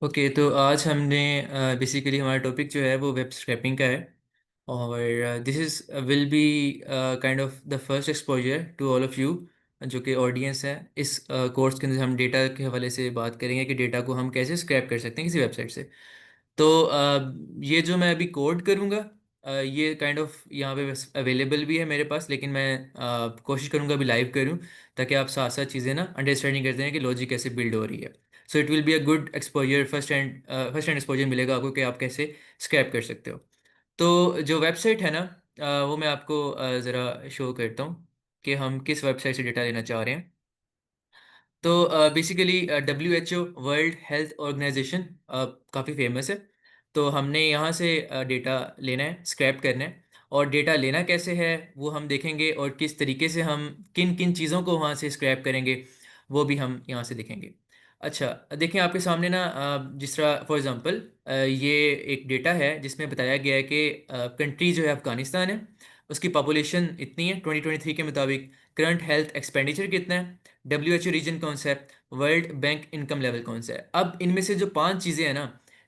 Okay, तो आज हमने बेसिकली हमारा टॉपिक जो है वो वेब स्क्रैपिंग का है। और this is will be kind of the first exposure to all of you जो कि ऑडियंस है। इस कोर्स के अंदर हम डेटा के हवाले से बात करेंगे कि डेटा को हम कैसे स्क्रैप कर सकते हैं किसी वेबसाइट से। तो ये जो मैं अभी कोड करूँगा, ये काइंड ऑफ यहाँ पे अवेलेबल भी है मेरे पास, लेकिन मैं कोशिश करूँगा अभी लाइव करूँ ताकि आप साथ साथ चीज़ें ना अंडरस्टैंडिंग करते हैं कि लॉजिक कैसे बिल्ड हो रही है। So it will be a good exposure, first hand exposure मिलेगा आपको कि आप कैसे स्क्रैप कर सकते हो। तो जो वेबसाइट है ना, वो मैं आपको ज़रा शो करता हूँ कि हम किस वेबसाइट से डेटा लेना चाह रहे हैं। तो basically WHO world health organisation काफ़ी फेमस है। तो हमने यहाँ से डेटा लेना है, स्क्रैप करना है। और डेटा लेना कैसे है वो हम देखेंगे, और किस तरीके से हम किन किन चीज़ों को वहाँ से स्क्रैप करेंगे वो भी हम यहाँ से देखेंगे। अच्छा, देखें आपके सामने ना, जिस तरह फॉर एग्ज़ाम्पल ये एक डेटा है जिसमें बताया गया है कि कंट्री जो है अफ़गानिस्तान है, उसकी पॉपुलेशन इतनी है 2023 के मुताबिक। करंट हेल्थ एक्सपेंडिचर कितना है, WHO रीजन कौन सा है, वर्ल्ड बैंक इनकम लेवल कौन सा है। अब इनमें से जो पांच चीज़ें हैं ना,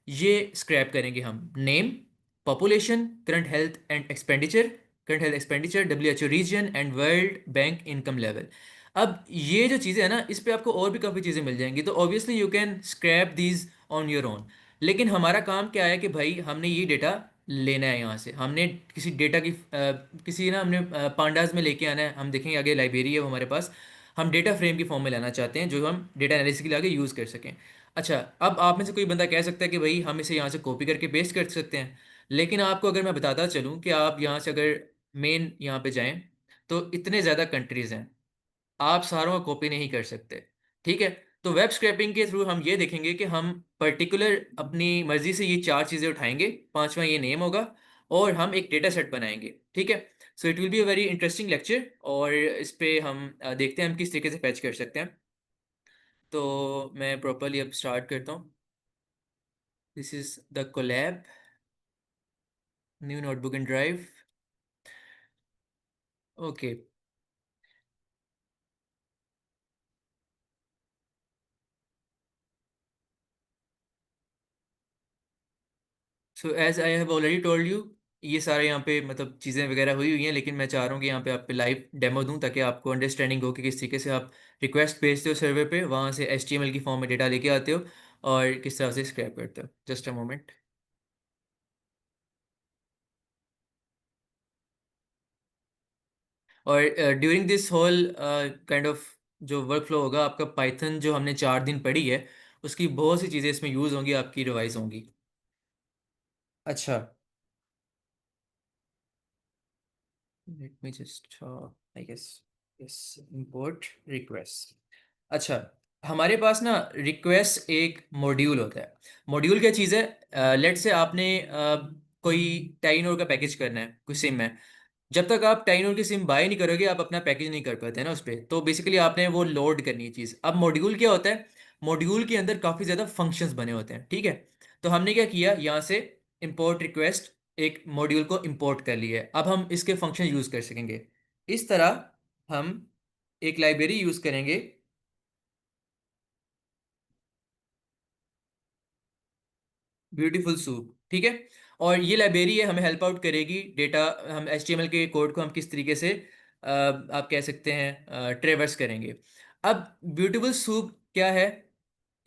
ये स्क्रैप करेंगे हम। Name, population, current health expenditure, WHO region and world bank income level. अब ये जो चीज़ें हैं ना, इस पे आपको और भी काफ़ी चीज़ें मिल जाएंगी, तो obviously you can scrap these on your own. लेकिन हमारा काम क्या है कि भाई हमने ये डेटा लेना है यहाँ से। हमने किसी डेटा की किसी ना हमने पांडास में लेके आना है। हम देखेंगे आगे लाइब्रेरी है वो हमारे पास। हम डेटा फ्रेम की फॉर्म में लाना चाहते हैं जो हम डेटा एनालिसिस के लिए आगे यूज़ कर सकें। अच्छा, अब आप में से कोई बंदा कह सकता है कि भाई हम इसे यहाँ से कॉपी करके पेस्ट कर सकते हैं। लेकिन आपको अगर मैं बताता चलूँ कि आप यहाँ से अगर मेन यहाँ पे जाएं, तो इतने ज़्यादा कंट्रीज़ हैं, आप सारों का कॉपी नहीं कर सकते। ठीक है। तो वेब स्क्रैपिंग के थ्रू हम ये देखेंगे कि हम पर्टिकुलर अपनी मर्जी से ये चार चीज़ें उठाएंगे, पांचवा ये नेम होगा, और हम एक डेटा सेट बनाएंगे। ठीक है। So it will be a very interesting lecture, और इस पे हम देखते हैं हम किस तरीके से पैच कर सकते हैं। तो मैं प्रॉपरली अब स्टार्ट करता हूँ। This is the Colab, new notebook and drive. Okay. So as I have already told you, ये सारे यहाँ पे मतलब चीज़ें वगैरह हुई हुई हैं, लेकिन मैं चाह रहा हूँ कि यहाँ पे आप पे लाइव डेमो दूँ ताकि आपको अंडरस्टैंडिंग हो कि किस तरीके से आप रिक्वेस्ट भेजते हो सर्वर पे, वहाँ से HTML की फॉर्म में डेटा लेके आते हो, और किस तरह से स्क्रैप करते हो। Just a moment. और during this whole kind of जो वर्क फ्लो होगा आपका, पाइथन जो हमने 4 दिन पढ़ी है उसकी बहुत सी चीज़ें इसमें यूज़ होंगी, आपकी रिवाइज होंगी। अच्छा, let me just I guess, yes, import request. अच्छा, हमारे पास ना रिक्वेस्ट एक मॉड्यूल होता है। मॉड्यूल क्या चीज़ है, लेट से आपने कोई टेलीनॉर का पैकेज करना है, कोई सिम है। जब तक आप टेलीनॉर की सिम बाय नहीं करोगे आप अपना पैकेज नहीं कर पाते ना उस पर। तो बेसिकली आपने वो लोड करनी है चीज़। अब मॉड्यूल क्या होता है, मॉड्यूल के अंदर काफ़ी ज़्यादा फंक्शंस बने होते हैं। ठीक है। तो हमने क्या किया, यहाँ से इंपोर्ट रिक्वेस्ट, एक मॉड्यूल को इंपोर्ट कर लिया है। अब हम इसके फंक्शन यूज़ कर सकेंगे इस तरह। हम एक लाइब्रेरी यूज़ करेंगे, ब्यूटीफुल सूप। ठीक है। और ये लाइब्रेरी है, हमें हेल्प आउट करेगी डेटा, हम HTML के कोड को हम किस तरीके से आप कह सकते हैं ट्रेवर्स करेंगे। अब ब्यूटीफुल सूप क्या है,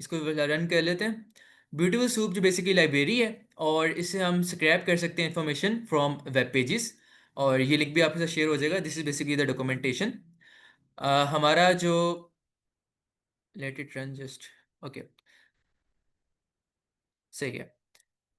इसको रन कर लेते हैं। ब्यूटीफुल सूप जो बेसिकली लाइब्रेरी है, और इससे हम स्क्रैप कर सकते हैं इंफॉर्मेशन फ्रॉम वेब पेजेस। और ये लिंक भी आपके साथ शेयर हो जाएगा। This is basically the documentation. हमारा जो, let it run just, okay, सही है।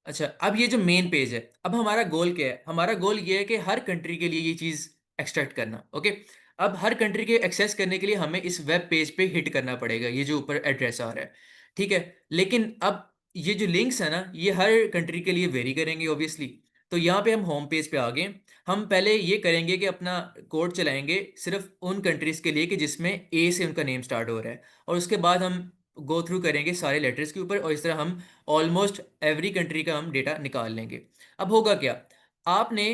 अच्छा, अब ये जो मेन पेज है, अब हमारा गोल क्या है, हमारा गोल ये है कि हर कंट्री के लिए ये चीज़ एक्सट्रैक्ट करना। ओके। अब हर कंट्री के एक्सेस करने के लिए हमें इस वेब पेज पे हिट करना पड़ेगा, ये जो ऊपर एड्रेस आ रहा है। ठीक है। लेकिन अब ये जो लिंक्स है ना, ये हर कंट्री के लिए वेरी करेंगे ऑब्वियसली। तो यहाँ पे हम होम पेज पे आ गए। हम पहले ये करेंगे कि अपना कोड चलाएंगे सिर्फ उन कंट्रीज के लिए कि जिसमें ए से उनका नेम स्टार्ट हो रहा है, और उसके बाद हम गो थ्रू करेंगे सारे लेटर्स के ऊपर, और इस तरह हम ऑलमोस्ट एवरी कंट्री का हम डेटा निकाल लेंगे। अब होगा क्या, आपने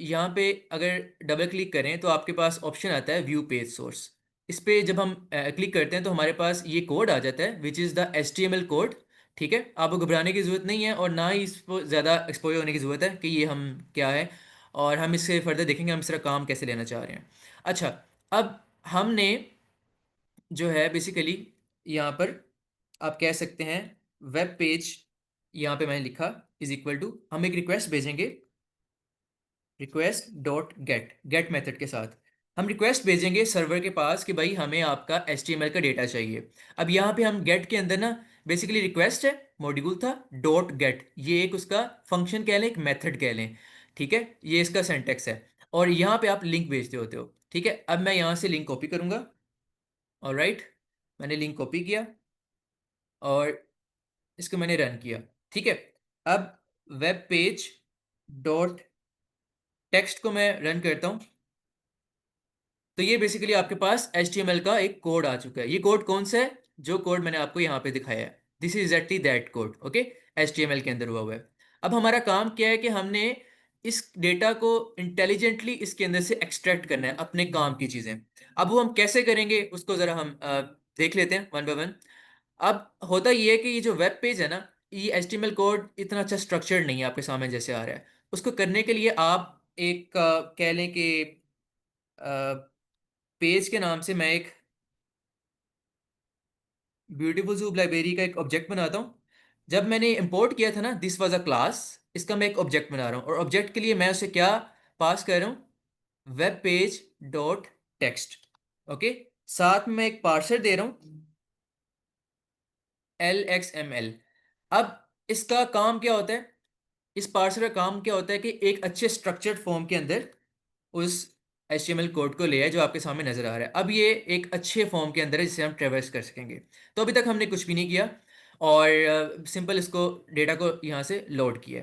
यहाँ पे अगर डबल क्लिक करें तो आपके पास ऑप्शन आता है व्यू पेज सोर्स। इस पे जब हम क्लिक करते हैं तो हमारे पास ये कोड आ जाता है which is the HTML code. ठीक है, आपको घबराने की ज़रूरत नहीं है और ना ही इसको ज़्यादा एक्सपोज होने की ज़रूरत है कि ये हम क्या है, और हम इससे फर्दर देखेंगे हम इसका काम कैसे लेना चाह रहे हैं। अच्छा, अब हमने जो है बेसिकली यहाँ पर आप कह सकते हैं वेब पेज, यहाँ पे मैंने लिखा इज इक्वल टू, हम एक रिक्वेस्ट भेजेंगे request dot gate, get method के साथ हम रिक्वेस्ट भेजेंगे सर्वर के पास कि भाई हमें आपका HTML का डेटा चाहिए। अब यहाँ पे हम गेट के अंदर ना बेसिकली रिक्वेस्ट है, मॉड्यूल था, डॉट गेट ये एक उसका फंक्शन कह लें, एक मेथड कह लें, ठीक है, ये इसका सिंटैक्स है। और यहाँ पे आप लिंक भेजते होते हो, ठीक है। अब मैं यहाँ से लिंक कॉपी करूँगा, ऑलराइट, मैंने लिंक कॉपी किया और इसको मैंने रन किया, ठीक है। अब वेब पेज डॉट टेक्स्ट को मैं रन करता हूँ, तो ये बेसिकली आपके पास HTML का एक कोड आ चुका है। ये कोड कौन सा है? जो कोड मैंने आपको यहाँ पे दिखाया है, this is exactly that code, okay, HTML के अंदर हुआ है। अब हमारा काम क्या है कि हमने इस डेटा को इंटेलिजेंटली इसके अंदर से एक्सट्रैक्ट करना है अपने काम की चीज़ें। अब वो हम कैसे करेंगे उसको ज़रा हम देख लेते हैं वन बाय वन। अब होता ये है कि ये जो वेब पेज है ना, ये HTML कोड इतना अच्छा स्ट्रक्चर्ड नहीं है आपके सामने जैसे आ रहा है। उसको करने के लिए आप एक कह लें कि पेज के नाम से मैं एक ब्यूटीफुल सूप लाइब्रेरी का एक ऑब्जेक्ट बनाता हूँ। जब मैंने इंपोर्ट किया था ना, दिस वाज अ क्लास, इसका मैं एक ऑब्जेक्ट बना रहा हूँ और ऑब्जेक्ट के लिए मैं उसे क्या पास कर रहा हूँ, web page dot text, okay. साथ में मैं एक पार्सर दे रहा हूँ LXML। अब इसका काम क्या होता है, इस पार्सर का काम क्या होता है कि एक अच्छे स्ट्रक्चर्ड फॉर्म के अंदर उस HTML कोड को ले आए जो आपके सामने नजर आ रहा है। अब ये एक अच्छे फॉर्म के अंदर है जिसे हम ट्रेवर्स कर सकेंगे। तो अभी तक हमने कुछ भी नहीं किया और सिंपल इसको डेटा को यहाँ से लोड किया,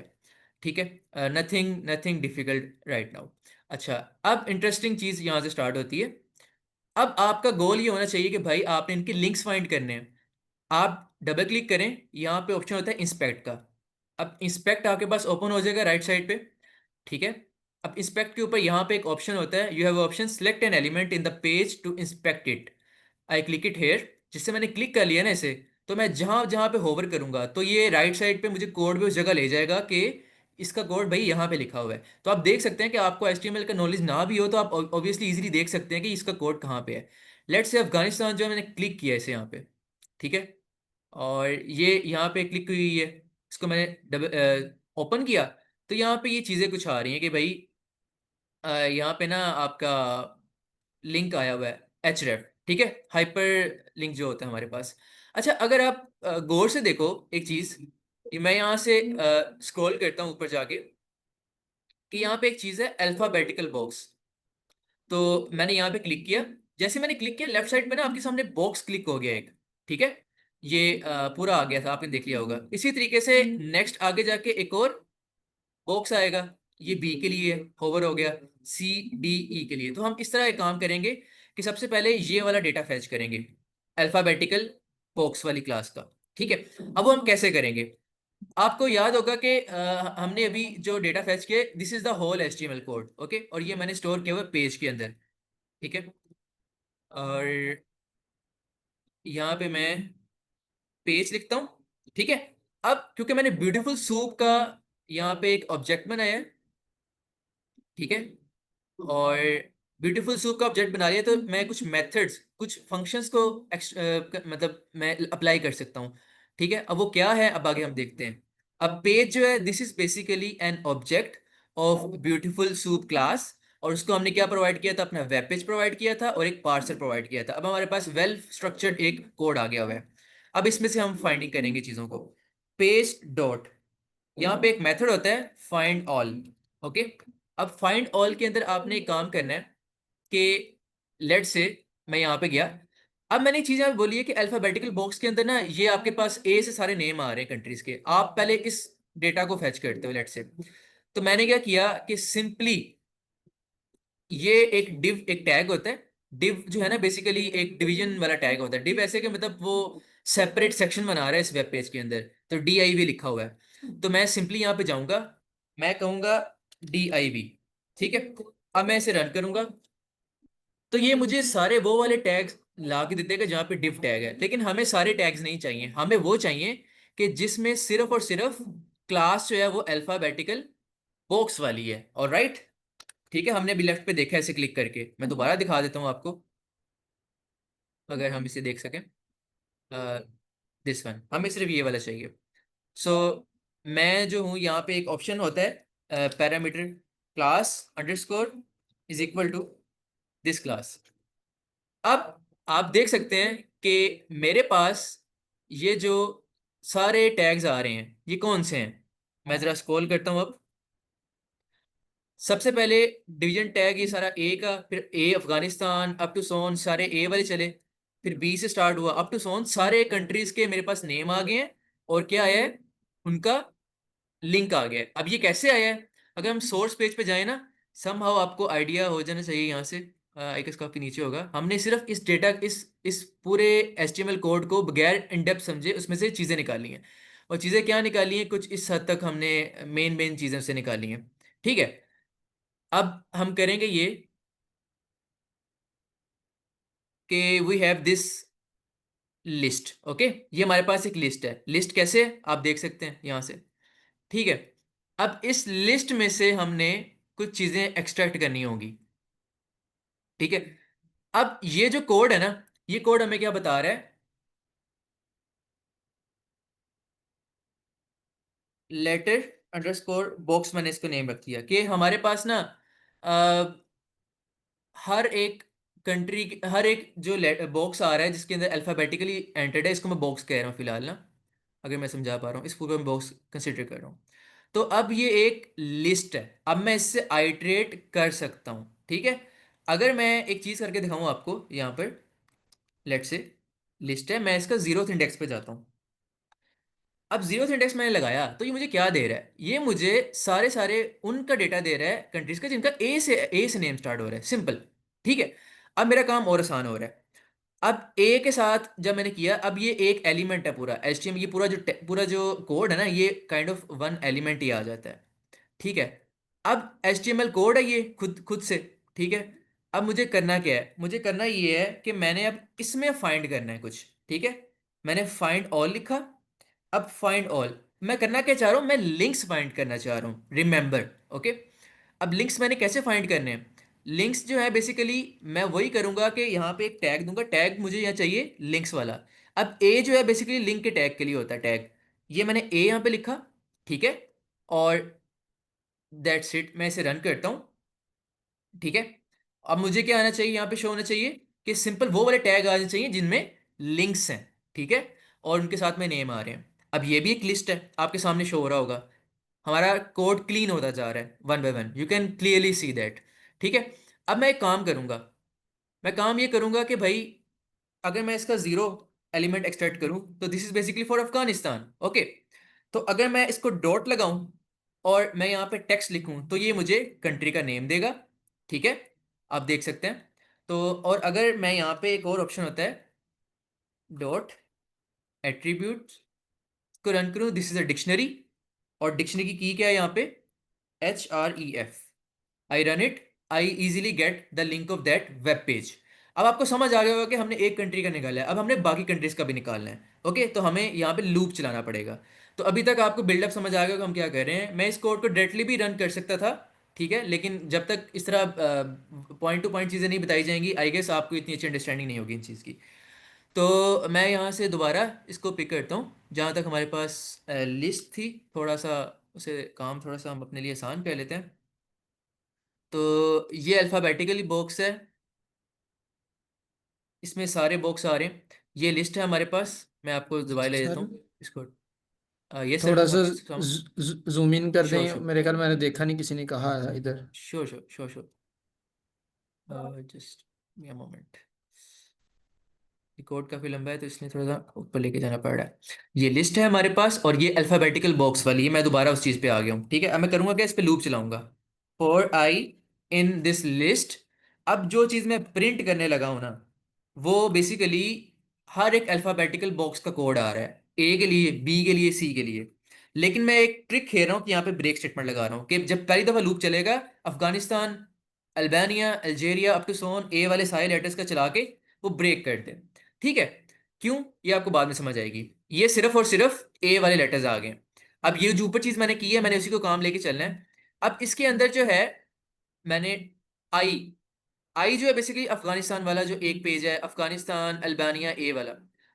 ठीक है, nothing nothing difficult right now. अच्छा, अब इंटरेस्टिंग चीज़ यहाँ से स्टार्ट होती है। अब आपका गोल ये होना चाहिए कि भाई आपने इनके लिंक्स फाइंड करने हैं। आप डबल क्लिक करें, यहाँ पे ऑप्शन होता है इंस्पेक्ट का। अब इंस्पेक्ट आपके पास ओपन हो जाएगा राइट साइड पे, ठीक है। अब इंस्पेक्ट के ऊपर यहाँ पे एक ऑप्शन होता है, you have option select an element in the page to inspect it. I click it here, जिससे मैंने क्लिक कर लिया ना इसे, तो मैं जहाँ जहाँ पे होवर करूंगा तो ये राइट साइड पे मुझे कोड भी उस जगह ले जाएगा कि इसका कोड भाई यहाँ पे लिखा हुआ है। तो आप देख सकते हैं कि आपको HTML का नॉलेज ना भी हो तो आप ऑब्वियसली इजीली देख सकते हैं कि इसका कोड कहाँ पे है। लेट्स से अफगानिस्तान जो है, मैंने क्लिक किया इसे यहाँ पे, ठीक है, और ये यहाँ पे क्लिक हुई है, इसको मैंने डबल ओपन किया, तो यहाँ पे ये चीज़ें कुछ आ रही हैं कि भाई यहाँ पे ना आपका लिंक आया हुआ है href, ठीक है, हाइपर लिंक जो होता है हमारे पास। अच्छा, अगर आप गौर से देखो एक चीज़, कि मैं यहाँ से स्क्रॉल करता हूँ ऊपर जाके, कि यहाँ पे एक चीज़ है अल्फाबेटिकल बॉक्स। तो मैंने यहाँ पे क्लिक किया, जैसे मैंने क्लिक किया लेफ्ट साइड पे ना आपके सामने बॉक्स क्लिक हो गया एक, ठीक है, ये पूरा आ गया था, आपने देख लिया होगा। इसी तरीके से नेक्स्ट आगे जाके एक और बॉक्स आएगा, ये बी के लिए होवर हो गया, CDE के लिए। तो हम किस तरह एक काम करेंगे कि सबसे पहले ये वाला डेटा फैच करेंगे अल्फाबेटिकल बॉक्स वाली क्लास का, ठीक है। अब वो हम कैसे करेंगे, आपको याद होगा कि हमने अभी जो डेटा फैच किया, this is the whole HTML code, okay, और ये मैंने स्टोर किया हुआ पेज के अंदर, ठीक है। और यहाँ पे मैं पेज लिखता हूँ, ठीक है। अब क्योंकि मैंने ब्यूटीफुल सूप का यहाँ पे एक ऑब्जेक्ट बनाया है, ठीक है, और ब्यूटीफुल सूप का ऑब्जेक्ट बना लिया, तो मैं कुछ मेथड्स कुछ फंक्शंस को मतलब मैं अप्लाई कर सकता हूँ, ठीक है। अब वो क्या है, अब आगे हम देखते हैं। अब पेज जो है, this is basically an object of beautiful soup class, और उसको हमने क्या प्रोवाइड किया था, अपना वेब पेज प्रोवाइड किया था और एक पार्सर प्रोवाइड किया था। अब हमारे पास वेल स्ट्रक्चर्ड एक कोड आ गया हुआ है। अब इसमें से हम फाइंडिंग करेंगे चीज़ों को, पेज डॉट, यहाँ पे एक मेथड होता है फाइंड ऑल, ओके। अब फाइंड ऑल के अंदर आपने एक काम करना है कि लेट से मैं यहाँ पे गया, अब मैंने एक चीज़ यहाँ पे बोली है कि अल्फाबेटिकल बॉक्स के अंदर ना ये आपके पास ए से सारे नेम आ रहे हैं कंट्रीज के, आप पहले इस डेटा को फैच करते हो लेट से। तो मैंने क्या किया कि सिंपली ये एक डिव एक टैग होता है, डिव जो है ना बेसिकली एक डिवीजन वाला टैग होता है। डिव ऐसे कि मतलब वो सेपरेट सेक्शन बना रहा है इस वेब पेज के अंदर, तो DIV लिखा हुआ है। तो मैं सिंपली यहाँ पे जाऊंगा, मैं कहूंगा DIV, ठीक है। अब मैं इसे रन करूंगा, तो ये मुझे सारे वो वाले टैग्स ला के दे देगा जहाँ पे डिव टैग है। लेकिन हमें सारे टैग्स नहीं चाहिए, हमें वो चाहिए कि जिसमें सिर्फ और सिर्फ क्लास जो है वो अल्फाबेटिकल बॉक्स वाली है। और राइट, ठीक है, हमने अभी लेफ्ट पे देखा है इसे क्लिक करके। मैं दोबारा दिखा देता हूँ आपको, अगर हम इसे देख सकें। दिस वन, हमें सिर्फ ये वाला चाहिए। सो मैं जो हूँ यहाँ पे एक ऑप्शन होता है parameter class underscore is equal to this class. अब आप देख सकते हैं कि मेरे पास ये जो सारे टैग्स आ रहे हैं ये कौन से हैं। मैं जरा स्क्रॉल करता हूँ। अब सबसे पहले डिवीजन टैग ये सारा ए का, फिर ए अफगानिस्तान अप टू सोन सारे ए वाले चले, फिर बी से स्टार्ट हुआ अप टू सोन, सारे कंट्रीज के मेरे पास नेम आ गए हैं। और क्या आया है, उनका लिंक आ गया है। अब ये कैसे आया है, अगर हम सोर्स पेज पे जाए ना, समहाउ आपको आइडिया हो जाना चाहिए यहाँ से। आई गेस काफी नीचे होगा। हमने सिर्फ इस डेटा इस पूरे एचटीएमएल कोड को बगैर इन डेप्थ समझे उसमें से चीजें निकाली हैं। और चीजें क्या निकाली हैं, कुछ इस हद तक हमने मेन मेन चीजों से निकाली हैं। ठीक है, अब हम करेंगे ये कि we have this list. Okay, ये हमारे पास एक लिस्ट है। लिस्ट कैसे है आप देख सकते हैं यहाँ से। ठीक है, अब इस लिस्ट में से हमने कुछ चीजें एक्सट्रैक्ट करनी होंगी। ठीक है, अब ये जो कोड है ना, ये कोड हमें क्या बता रहा है, लेटर अंडरस्कोर बॉक्स, मैंने इसको नेम रख दिया कि हमारे पास ना हर एक कंट्री, हर एक जो बॉक्स आ रहा है जिसके अंदर अल्फाबेटिकली एंटर्ड है, इसको मैं बॉक्स कह रहा हूँ फिलहाल ना, अगर मैं समझा पा रहा हूँ, इस पूरे में बॉक्स कंसिडर कर रहा हूँ। तो अब ये एक लिस्ट है, अब मैं इससे आइट्रेट कर सकता हूँ। ठीक है, अगर मैं एक चीज़ करके दिखाऊँ आपको यहाँ पर, लेट से लिस्ट है, मैं इसका जीरो इंडेक्स पे जाता हूँ। अब जीरो इंडेक्स मैंने लगाया तो ये मुझे क्या दे रहा है, ये मुझे सारे सारे उनका डेटा दे रहा है कंट्रीज का जिनका ए से नेम स्टार्ट हो रहा है, सिंपल। ठीक है, अब मेरा काम और आसान हो रहा है। अब ए के साथ जब मैंने किया, अब ये एक एलिमेंट है पूरा एचटीएमएल, ये पूरा जो कोड है ना, ये काइंड ऑफ वन एलिमेंट ही आ जाता है। ठीक है, अब HTML कोड है ये खुद खुद से। ठीक है, अब मुझे करना क्या है, मुझे करना ये है कि मैंने अब इसमें फाइंड करना है कुछ। ठीक है, मैंने फाइंड ऑल लिखा। अब फाइंड ऑल मैं करना क्या चाह रहा हूँ, मैं लिंक्स फाइंड करना चाह रहा हूँ, रिमेंबर। ओके, अब लिंक्स मैंने कैसे फाइंड करने हैं, लिंक्स जो है बेसिकली मैं वही करूंगा कि यहाँ पे एक टैग दूंगा, टैग मुझे यहाँ चाहिए लिंक्स वाला। अब ए जो है बेसिकली लिंक के टैग के लिए होता है टैग, ये मैंने ए यहाँ पे लिखा। ठीक है, और दैट्स इट, मैं इसे रन करता हूँ। ठीक है, अब मुझे क्या आना चाहिए, यहाँ पे शो होना चाहिए कि सिंपल वो वाले टैग आने चाहिए जिनमें लिंक्स हैं। ठीक है, और उनके साथ में नेम आ रहे हैं। अब ये भी एक लिस्ट है, आपके सामने शो हो रहा होगा। हमारा कोड क्लीन होता जा रहा है one by one, you can clearly see that. ठीक है, अब मैं एक काम करूंगा, मैं काम ये करूंगा कि भाई अगर मैं इसका जीरो एलिमेंट एक्सट्रैक्ट करूं तो this is basically for Afghanistan. Okay, तो अगर मैं इसको डॉट लगाऊं और मैं यहाँ पे टेक्स्ट लिखूं तो ये मुझे कंट्री का नेम देगा। ठीक है, आप देख सकते हैं। तो और अगर मैं यहाँ पे एक और ऑप्शन होता है डॉट एट्रीब्यूट को रन करूं, दिस इज अ डिक्शनरी, और डिक्शनरी की क्या है यहाँ पे, HREF। I run it, I easily get the link of that web page. अब आपको समझ आ गया होगा कि हमने एक कंट्री का निकाला है, अब हमने बाकी कंट्रीज का भी निकालना है। ओके, तो हमें यहाँ पे लूप चलाना पड़ेगा। तो अभी तक आपको बिल्डअप समझ आ गया कि हम क्या कर रहे हैं। मैं इस कोड को डायरेक्टली भी रन कर सकता था, ठीक है, लेकिन जब तक इस तरह पॉइंट टू पॉइंट चीज़ें नहीं बताई जाएंगी, आई गेस आपको इतनी अच्छी अंडरस्टैंडिंग नहीं होगी इन चीज़ की। तो मैं यहाँ से दोबारा इसको पिक करता हूँ जहाँ तक हमारे पास लिस्ट थी, थोड़ा सा उसे काम थोड़ा सा हम अपने लिए आसान कर लेते हैं। तो ये अल्फ़ाबेटिकली बॉक्स है, इसमें सारे बॉक्स आ रहे हैं। ये लिस्ट है हमारे पास, मैं आपको दोबारा ले देता सर हूँ इसको। ये सर थोड़ा सा वापस जूम इन कर श्योर दें, श्योर मेरे ख्याल मैंने देखा नहीं, किसी ने कहा है इधर। Sure sure sure sure, just moment. Code काफी लंबा है तो इसलिए थोड़ा सा ऊपर लेके जाना पड़ रहा है। ये लिस्ट है हमारे पास, और ये अल्फाबेटिकल बॉक्स वाली है। मैं दोबारा उस चीज पे आ गया हूँ। ठीक है, अब मैं करूंगा क्या, इस पे लूप चलाऊंगा for I in this list. अब जो चीज मैं प्रिंट करने लगा हूं ना, वो बेसिकली हर एक अल्फाबेटिकल बॉक्स का कोड आ रहा है, ए के लिए, बी के लिए, सी के लिए। लेकिन मैं एक ट्रिक खेल रहा हूँ कि यहाँ पे ब्रेक स्टेटमेंट लगा रहा हूँ कि जब पहली दफा लूप चलेगा, Afghanistan, Albania, Algeria up to so on, A वाले सारे लेटर्स का चला के वो ब्रेक कर दे। ठीक है, क्यों, ये आपको बाद में समझ आएगी। ये सिर्फ और सिर्फ ए वाले लेटर्स आ गए। अब ये जो ऊपर चीज मैंने की है, मैंने उसी को काम लेके चलना है। अब इसके अंदर जो है, मैंने आई, आई जो है बेसिकली अफगानिस्तान वाला जो एक पेज है, अफगानिस्तान अल्बानिया ए वाला।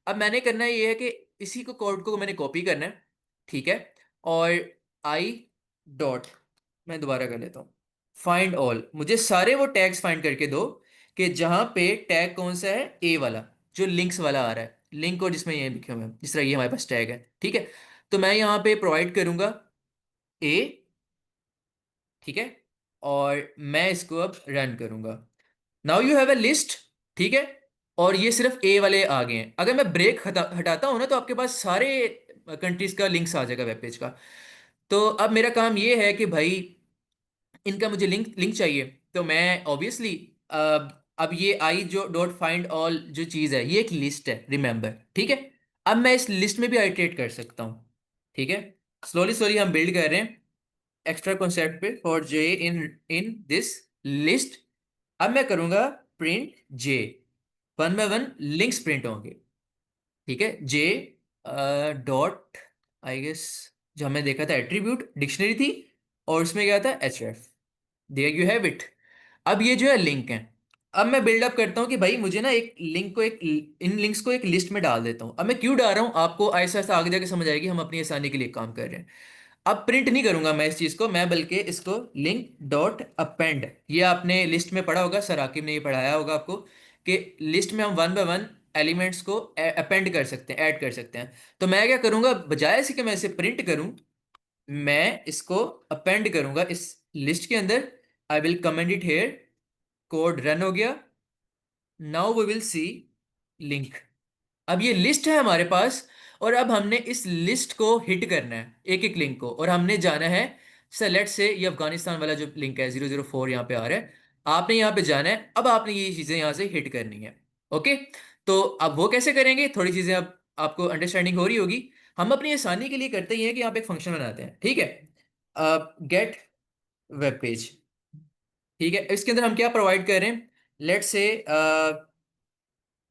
अब मैंने करना ये है कि इसी को कोड को मैंने कॉपी करना है, ठीक है। और आई डॉट, मैं दोबारा कर लेता हूँ, फाइंड ऑल, मुझे सारे वो टैग्स फाइंड करके दो कि जहां पे टैग कौन सा है, ए वाला, जो लिंक्स वाला आ रहा है, लिंक, और जिसमें ये लिखे हुए हैं, जिस तरह ये हमारे पास टैग है, ठीक है। तो मैं यहाँ पे प्रोवाइड करूंगा ए, ठीक है, और मैं इसको अब रन करूंगा। Now you have a list, ठीक है। और ये सिर्फ ए वाले आ गए हैं। अगर मैं ब्रेक हटाता हूं ना, तो आपके पास सारे कंट्रीज का लिंक्स आ जाएगा वेब पेज का। तो अब मेरा काम ये है कि भाई इनका मुझे लिंक लिंक चाहिए। तो मैं ऑब्वियसली अब ये आई जो डॉट फाइंड ऑल जो चीज़ है, ये एक लिस्ट है, रिमेंबर, ठीक है। अब मैं इस लिस्ट में भी आइटरेट कर सकता हूँ, ठीक है। स्लोली स्लोली हम बिल्ड कर रहे हैं एक्स्ट्रा कॉन्सेप्ट पे, for J in in this list. अब मैं करूंगा print J, one by one links print होंगे, ठीक है। जे डॉट, आई गेस जो हमने देखा था एट्रीब्यूट डिक्शनरी थी, और उसमें क्या था, H F, there you have it. अब ये जो है लिंक है। अब मैं बिल्डअप करता हूँ कि भाई मुझे ना एक लिंक को, एक इन लिंक्स को एक लिस्ट में डाल देता हूँ। अब मैं क्यों डाल रहा हूँ, आपको ऐसा ऐसा आगे जाके समझ आएगी, हम अपनी आसानी के लिए काम कर रहे हैं। अब प्रिंट नहीं करूंगा मैं इस चीज को, मैं बल्कि इसको लिंक डॉट अपेंड, ये आपने लिस्ट में पढ़ा होगा, सर आकिब ने ये पढ़ाया होगा आपको, कि लिस्ट में हम वन बाय वन एलिमेंट्स को अपेंड कर सकते हैं, ऐड कर सकते हैं। तो मैं क्या करूंगा, बजाय इसके कि मैं इसे प्रिंट करूं, मैं इसको अपेंड करूंगा इस लिस्ट के अंदर। I will comment it here, code run हो गया। Now we will see link. अब ये लिस्ट है हमारे पास, और अब हमने इस लिस्ट को हिट करना है, एक एक लिंक को, और हमने जाना है सेलेक्ट से, ये अफगानिस्तान वाला जो लिंक है 004 यहाँ पे आ रहा है, आपने यहाँ पे जाना है। अब आपने ये चीजें यहाँ से हिट करनी है, ओके। तो अब वो कैसे करेंगे, थोड़ी चीजें अब आपको अंडरस्टैंडिंग हो रही होगी। हम अपनी आसानी के लिए करते ही हैं कि यहाँ पे एक फंक्शन बनाते हैं, ठीक है, गेट वेब पेज, ठीक है। इसके अंदर हम क्या प्रोवाइड कर रहे हैं, लेट्स से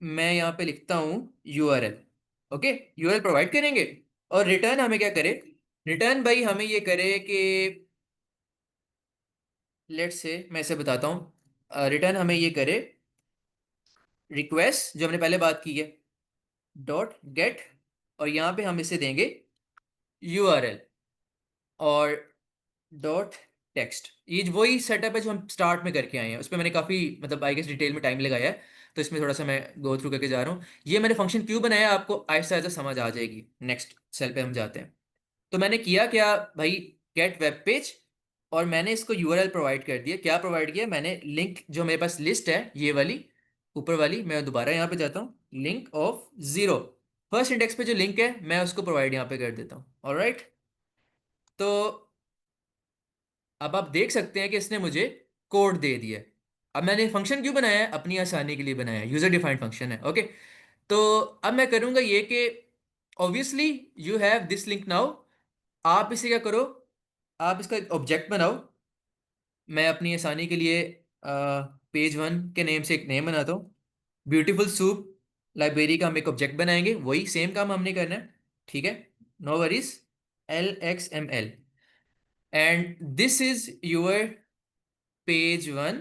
मैं यहाँ पे लिखता हूँ यूआरएल, ओके, यूआरएल प्रोवाइड करेंगे। और रिटर्न हमें क्या करे, रिटर्न भाई हमें ये करे कि लेट्स से मैं इसे बताता हूँ, रिटर्न हमें ये करे रिक्वेस्ट जो हमने पहले बात की है, डॉट गेट, और यहाँ पे हम इसे देंगे यूआरएल, और डॉट टेक्स्ट। ये वही सेटअप है जो हम स्टार्ट में करके आए हैं, उस पर मैंने काफ़ी मतलब आई गेस डिटेल में टाइम लगाया है, तो इसमें थोड़ा सा मैं गो थ्रू करके जा रहा हूँ। ये मैंने फंक्शन क्यों बनाया, आपको आहिस्ता आहिस्ता समझ आ जाएगी। नेक्स्ट सेल पे हम जाते हैं। तो मैंने किया क्या भाई, गेट वेब पेज, और मैंने इसको यूआरएल प्रोवाइड कर दिया। क्या प्रोवाइड किया मैंने, लिंक जो मेरे पास लिस्ट है ये वाली ऊपर वाली, मैं दोबारा यहाँ पे जाता हूँ, link of zero, first index पे जो लिंक है मैं उसको प्रोवाइड यहाँ पे कर देता हूँ, ऑलराइट। तो अब आप देख सकते हैं कि इसने मुझे कोड दे दिया है। अब मैंने फंक्शन क्यों बनाया है, अपनी आसानी के लिए बनाया है, यूजर डिफाइंड फंक्शन है, ओके। तो अब मैं करूंगा ये कि obviously you have this link now, आप इसे क्या करो, आप इसका एक ऑब्जेक्ट बनाओ। मैं अपनी आसानी के लिए पेज वन के नेम से एक नेम बनाता हूँ, ब्यूटीफुल सूप लाइब्रेरी का हम एक ऑब्जेक्ट बनाएंगे, वही सेम काम हमने करना है, ठीक है, no worries, LXML, and this is your page 1,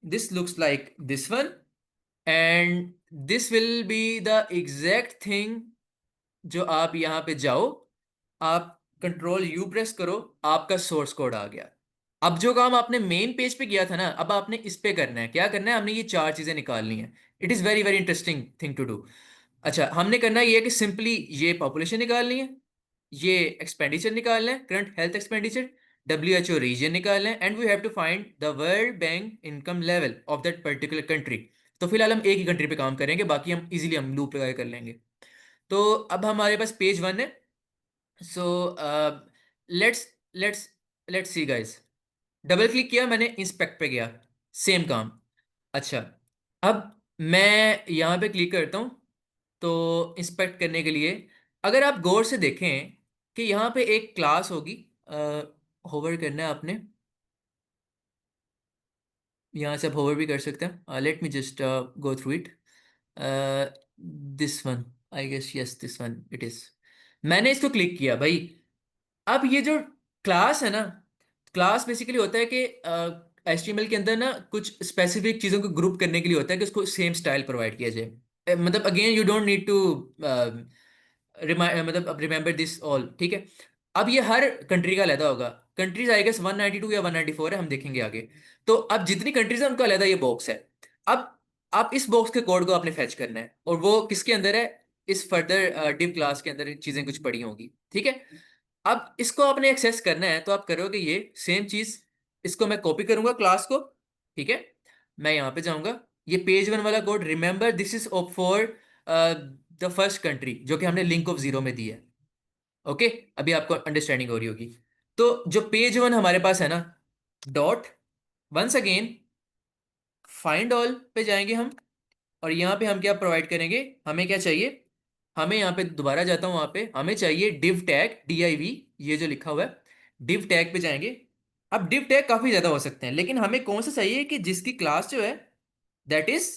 this looks like this one, and this will be the exact thing। जो आप यहाँ पे जाओ, आप कंट्रोल यू प्रेस करो, आपका सोर्स कोड आ गया। अब जो काम आपने मेन पेज पे किया था ना, अब आपने इस पे करना है, क्या करना है, हमने ये चार चीजें निकालनी है। It is very very interesting thing to do. अच्छा, हमने करना ये है कि सिंपली ये पॉपुलेशन निकालनी है, ये एक्सपेंडिचर निकालना है, current health expenditure, WHO region निकालना है, and we have to find the world bank income level of that particular country. तो फिलहाल हम एक ही कंट्री पे काम करेंगे, बाकी हम इजीली हम लूप लगा के कर लेंगे। तो अब हमारे पास पेज वन है। So let's let's let's see guys, double click किया मैंने, इंस्पेक्ट पे गया, सेम काम। अच्छा, अब मैं यहाँ पे क्लिक करता हूँ, तो इंस्पेक्ट करने के लिए अगर आप गौर से देखें कि यहाँ पे एक क्लास होगी, होवर करना है आपने, यहाँ से आप होवर भी कर सकते हैं, let me just go through it, this one, I guess yes this one it is. मैंने इसको क्लिक किया भाई। अब ये जो क्लास है ना, क्लास बेसिकली होता है कि HTML के अंदर ना कुछ स्पेसिफिक चीज़ों को ग्रुप करने के लिए होता है कि उसको सेम स्टाइल प्रोवाइड किया जाए। मतलब again you don't need to मतलब अब रिमेंबर दिस ऑल, ठीक है। अब ये हर कंट्री का अलहदा होगा। कंट्रीज आई गेस 192 या 194 है, हम देखेंगे आगे। तो अब जितनी कंट्रीज है उनका अलहदा ये बॉक्स है। अब आप इस बॉक्स के कोड को आपने फैच करना है, और वो किसके अंदर है, इस फर्दर डिव क्लास के अंदर चीजें कुछ पड़ी होंगी, ठीक है। अब इसको आपने एक्सेस करना है तो आप करोगे ये सेम चीज। इसको मैं कॉपी करूंगा क्लास को, ठीक है। मैं यहां पे जाऊंगा, ये पेज वन वाला code, remember this is for the first country जो कि हमने लिंक ऑफ जीरो में दी है। ओके, अभी आपको अंडरस्टैंडिंग हो रही होगी। तो जो पेज वन हमारे पास है ना, dot, once again find all पे जाएंगे हम, और यहाँ पे हम क्या प्रोवाइड करेंगे, हमें क्या चाहिए, हमें यहाँ पे दोबारा जाता हूँ, वहाँ पे हमें चाहिए div टैग div, ये जो लिखा हुआ है div टैग पे जाएंगे। अब div टैग काफी ज्यादा हो सकते हैं, लेकिन हमें कौन सा चाहिए कि जिसकी क्लास जो है that is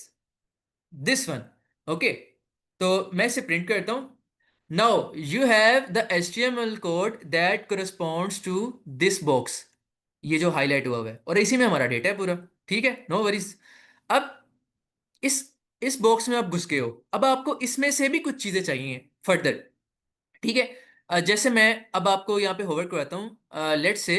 this one. Okay, तो मैं इसे प्रिंट करता हूँ। Now you have the HTML code that corresponds to this box, ये जो हाईलाइट हुआ हुआ है, और इसी में हमारा डेटा है पूरा, ठीक है, नो वरीज। अब इस इस बॉक्स में आप घुस गए हो, अब आपको इसमें से भी कुछ चीजें चाहिए फर्दर, ठीक है। जैसे मैं अब आपको यहाँ पे होवर कराता हूँ, let's say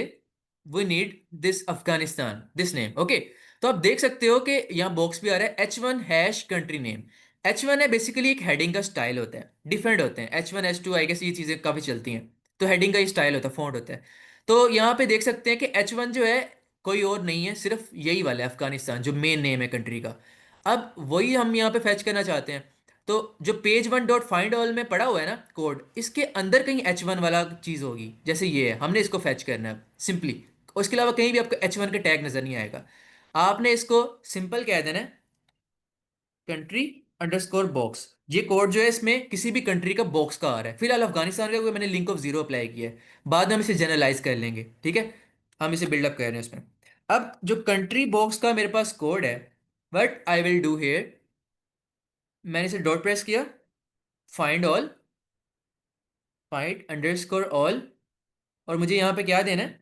we need this Afghanistan, this name, okay. तो आप देख सकते हो कि यहाँ बॉक्स भी आ रहा है H1 # कंट्री नेम। H1 है बेसिकली एक हेडिंग का स्टाइल होता है, डिफरेंट होते हैं H1 H2 आई गेस, ये चीजें काफी चलती हैं। तो हेडिंग का ही स्टाइल होता है, फॉन्ट होता है। तो यहाँ पे देख सकते हैं कि H1 जो है कोई और नहीं है, सिर्फ यही वाला है अफगानिस्तान, जो मेन नेम है कंट्री का। अब वही हम यहाँ पे फैच करना चाहते हैं। तो जो page one dot find all में पड़ा हुआ है ना कोड, इसके अंदर कहीं H1 वाला चीज होगी, जैसे ये है, हमने इसको फैच करना है सिंपली। और इसके अलावा कहीं भी आपको H1 का टैग नजर नहीं आएगा। आपने इसको सिंपल कह देना है country_box। ये कोड जो है इसमें किसी भी कंट्री का बॉक्स का आ रहा है, फिलहाल अफगानिस्तान का, क्योंकि मैंने लिंक ऑफ जीरो अप्लाई किया है। बाद में हम इसे जनरलाइज कर लेंगे, ठीक है। हम इसे बिल्डअप कर रहे हैं उसमें। अब जो कंट्री बॉक्स का मेरे पास कोड है, what I will do here, मैंने इसे डॉट प्रेस किया, फाइंड ऑल, find_all, और मुझे यहाँ पे क्या देना है,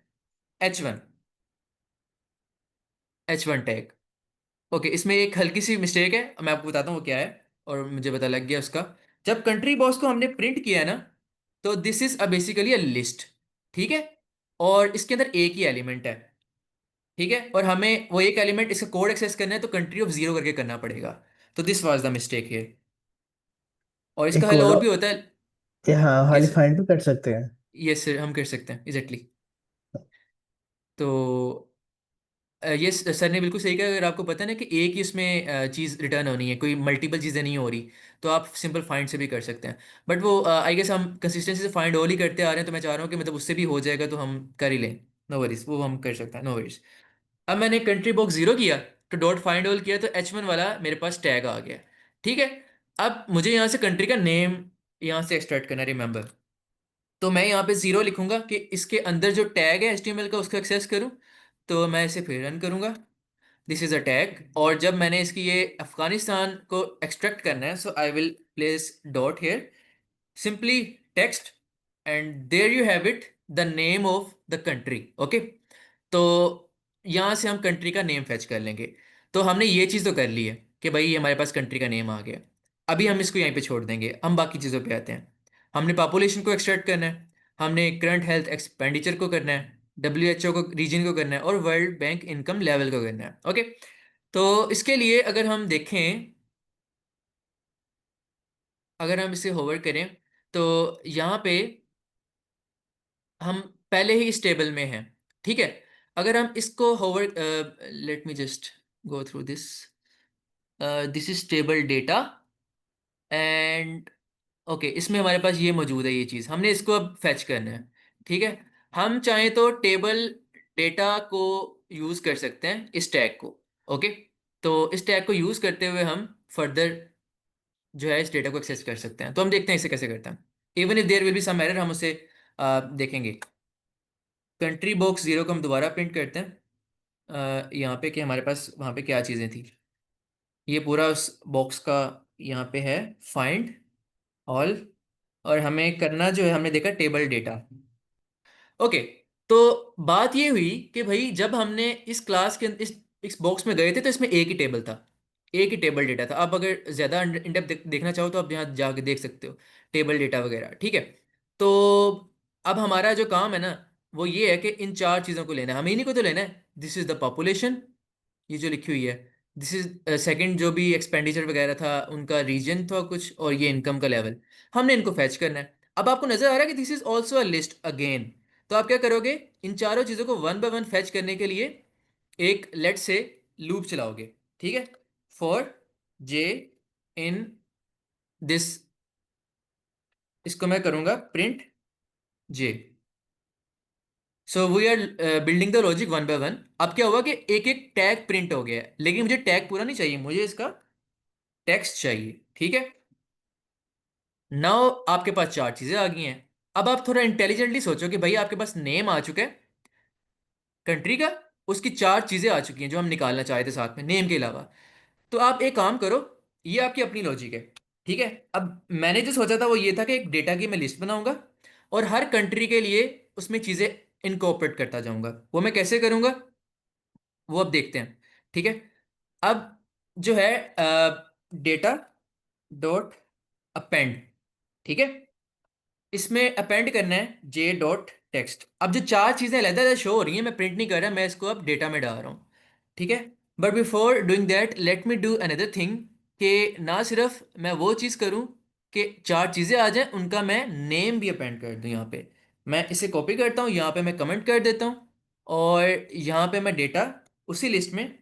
H1, H1 टैग। ओके, इसमें एक हल्की सी मिस्टेक है, मैं आपको बताता हूँ वो क्या है, और मुझे पता लग गया उसका। जब कंट्री बॉक्स को हमने प्रिंट किया है ना, तो this is basically a list, ठीक है। और इसके अंदर एक ही एलिमेंट है, ठीक है, और हमें वो एक एलिमेंट, इसका कोड एक्सेस करना है तो कंट्री ऑफ जीरो करके करना पड़ेगा। तो this was the mistake here, और इसका एक हल और और भी होता है। यहाँ खाली यस, फाइंड भी कर सकते हैं। यस सर, हम कर सकते हैं एग्जैक्टली। तो ये सर ने बिल्कुल सही कहा, अगर आपको पता है ना कि एक ही इसमें चीज़ रिटर्न होनी है, कोई मल्टीपल चीज़ें नहीं हो रही, तो आप सिंपल फाइंड से भी कर सकते हैं। बट वो आई गेस हम कंसिस्टेंसी से फाइंड ऑल ही करते आ रहे हैं, तो मैं चाह रहा हूँ कि मतलब उससे भी हो जाएगा तो हम कर ही लें। नो वरीज, वो हम कर सकते हैं, नो वरीज। अब मैंने कंट्री बॉक्स जीरो किया, तो डॉट फाइंड ऑल किया, तो H1 वाला मेरे पास टैग आ गया, ठीक है। अब मुझे यहाँ से कंट्री का नेम यहाँ से एक्सट्रैक्ट करना, रिमेंबर। तो मैं यहाँ पे जीरो लिखूंगा कि इसके अंदर जो टैग है HTML का उसको एक्सेस करूँ। तो मैं इसे फिर रन करूंगा, दिस इज अ टैग, और जब मैंने इसकी ये अफगानिस्तान को एक्सट्रैक्ट करना है, so I will place dot here, simply text, and there you have it, the name of the country, okay. तो यहाँ से हम कंट्री का नेम फैच कर लेंगे। तो हमने ये चीज़ तो कर ली है कि भाई हमारे पास कंट्री का नेम आ गया। अभी हम इसको यहीं पे छोड़ देंगे, हम बाकी चीज़ों पे आते हैं। हमने पॉपुलेशन को एक्सट्रैक्ट करना है, हमने करंट हेल्थ एक्सपेंडिचर को करना है, WHO को, रीजन को करना है, और वर्ल्ड बैंक इनकम लेवल को करना है, ओके। तो इसके लिए अगर हम देखें, अगर हम इसे होवर करें, तो यहाँ पे हम पहले ही इस टेबल में हैं, ठीक है। अगर हम इसको hover, let me just go through this, this is table data, and okay, इसमें हमारे पास ये मौजूद है, ये चीज़ हमने इसको अब फैच करना है, ठीक है। हम चाहें तो टेबल डेटा को यूज़ कर सकते हैं, इस टैग को, ओके। तो इस टैग को यूज़ करते हुए हम फर्दर जो है इस डेटा को एक्सेस कर सकते हैं। तो हम देखते हैं इसे कैसे करते हैं। Even if there will be some error, हम उसे देखेंगे। कंट्री बॉक्स जीरो को हम दोबारा प्रिंट करते हैं, यहाँ पे कि हमारे पास वहाँ पे क्या चीज़ें थी। ये पूरा उस बॉक्स का यहाँ पे है फाइंड ऑल। और हमें करना जो है, हमने देखा टेबल डेटा। ओके। तो बात ये हुई कि भाई जब हमने इस क्लास के इस बॉक्स में गए थे तो इसमें एक ही टेबल था, एक ही टेबल डेटा था। आप अगर ज़्यादा इन डेप्थ देखना चाहो तो आप यहाँ जाके देख सकते हो टेबल डेटा वगैरह, ठीक है। तो अब हमारा जो काम है ना, वो ये है कि इन चार चीज़ों को लेना है, हमें इन्हीं को तो लेना है। दिस इज़ द पॉपुलेशन, ये जो लिखी हुई है। दिस इज सेकंड, जो भी एक्सपेंडिचर वगैरह था उनका रीजन था कुछ, और ये इनकम का लेवल। हमने इनको फैच करना है। अब आपको नजर आ रहा है कि this is also a list again. तो आप क्या करोगे, इन चारों चीज़ों को वन बाय वन फैच करने के लिए एक लेट से लूप चलाओगे, ठीक है। फॉर जे इन दिस, इसको मैं करूंगा print J. So we are building the logic one by one. अब क्या हुआ कि एक एक टैग प्रिंट हो गया है, लेकिन मुझे टैग पूरा नहीं चाहिए, मुझे इसका टेक्स्ट चाहिए, ठीक है। नाउ आपके पास चार चीजें आ गई हैं। अब आप थोड़ा इंटेलिजेंटली सोचो कि भाई आपके पास नेम आ चुका है कंट्री का, उसकी चार चीजें आ चुकी हैं जो हम निकालना चाहते थे साथ में नेम के अलावा। तो आप एक काम करो, ये आपकी अपनी लॉजिक है, ठीक है। अब मैंने जो सोचा था वो ये था कि एक डेटा की मैं लिस्ट बनाऊंगा और हर कंट्री के लिए उसमें चीजें इनकॉर्पोरेट करता जाऊंगा। वो मैं कैसे करूंगा, वो अब देखते हैं, ठीक है। अब जो है डेटा डॉट अपेंड, ठीक है। इसमें अपेंड करना है जे डॉट टेक्स्ट। अब जो चार चीजें अलग शो हो रही हैं, मैं प्रिंट नहीं कर रहा, मैं इसको अब डेटा में डाल रहा हूँ, ठीक है। But before doing that let me do another thing, कि ना सिर्फ मैं वो चीज़ करूँ कि चार चीज़ें आ जाएं, उनका मैं नेम भी अपेंड कर दूँ यहाँ पे। मैं इसे कॉपी करता हूँ, यहाँ पे मैं कमेंट कर देता हूँ, और यहाँ पे मैं डेटा उसी लिस्ट में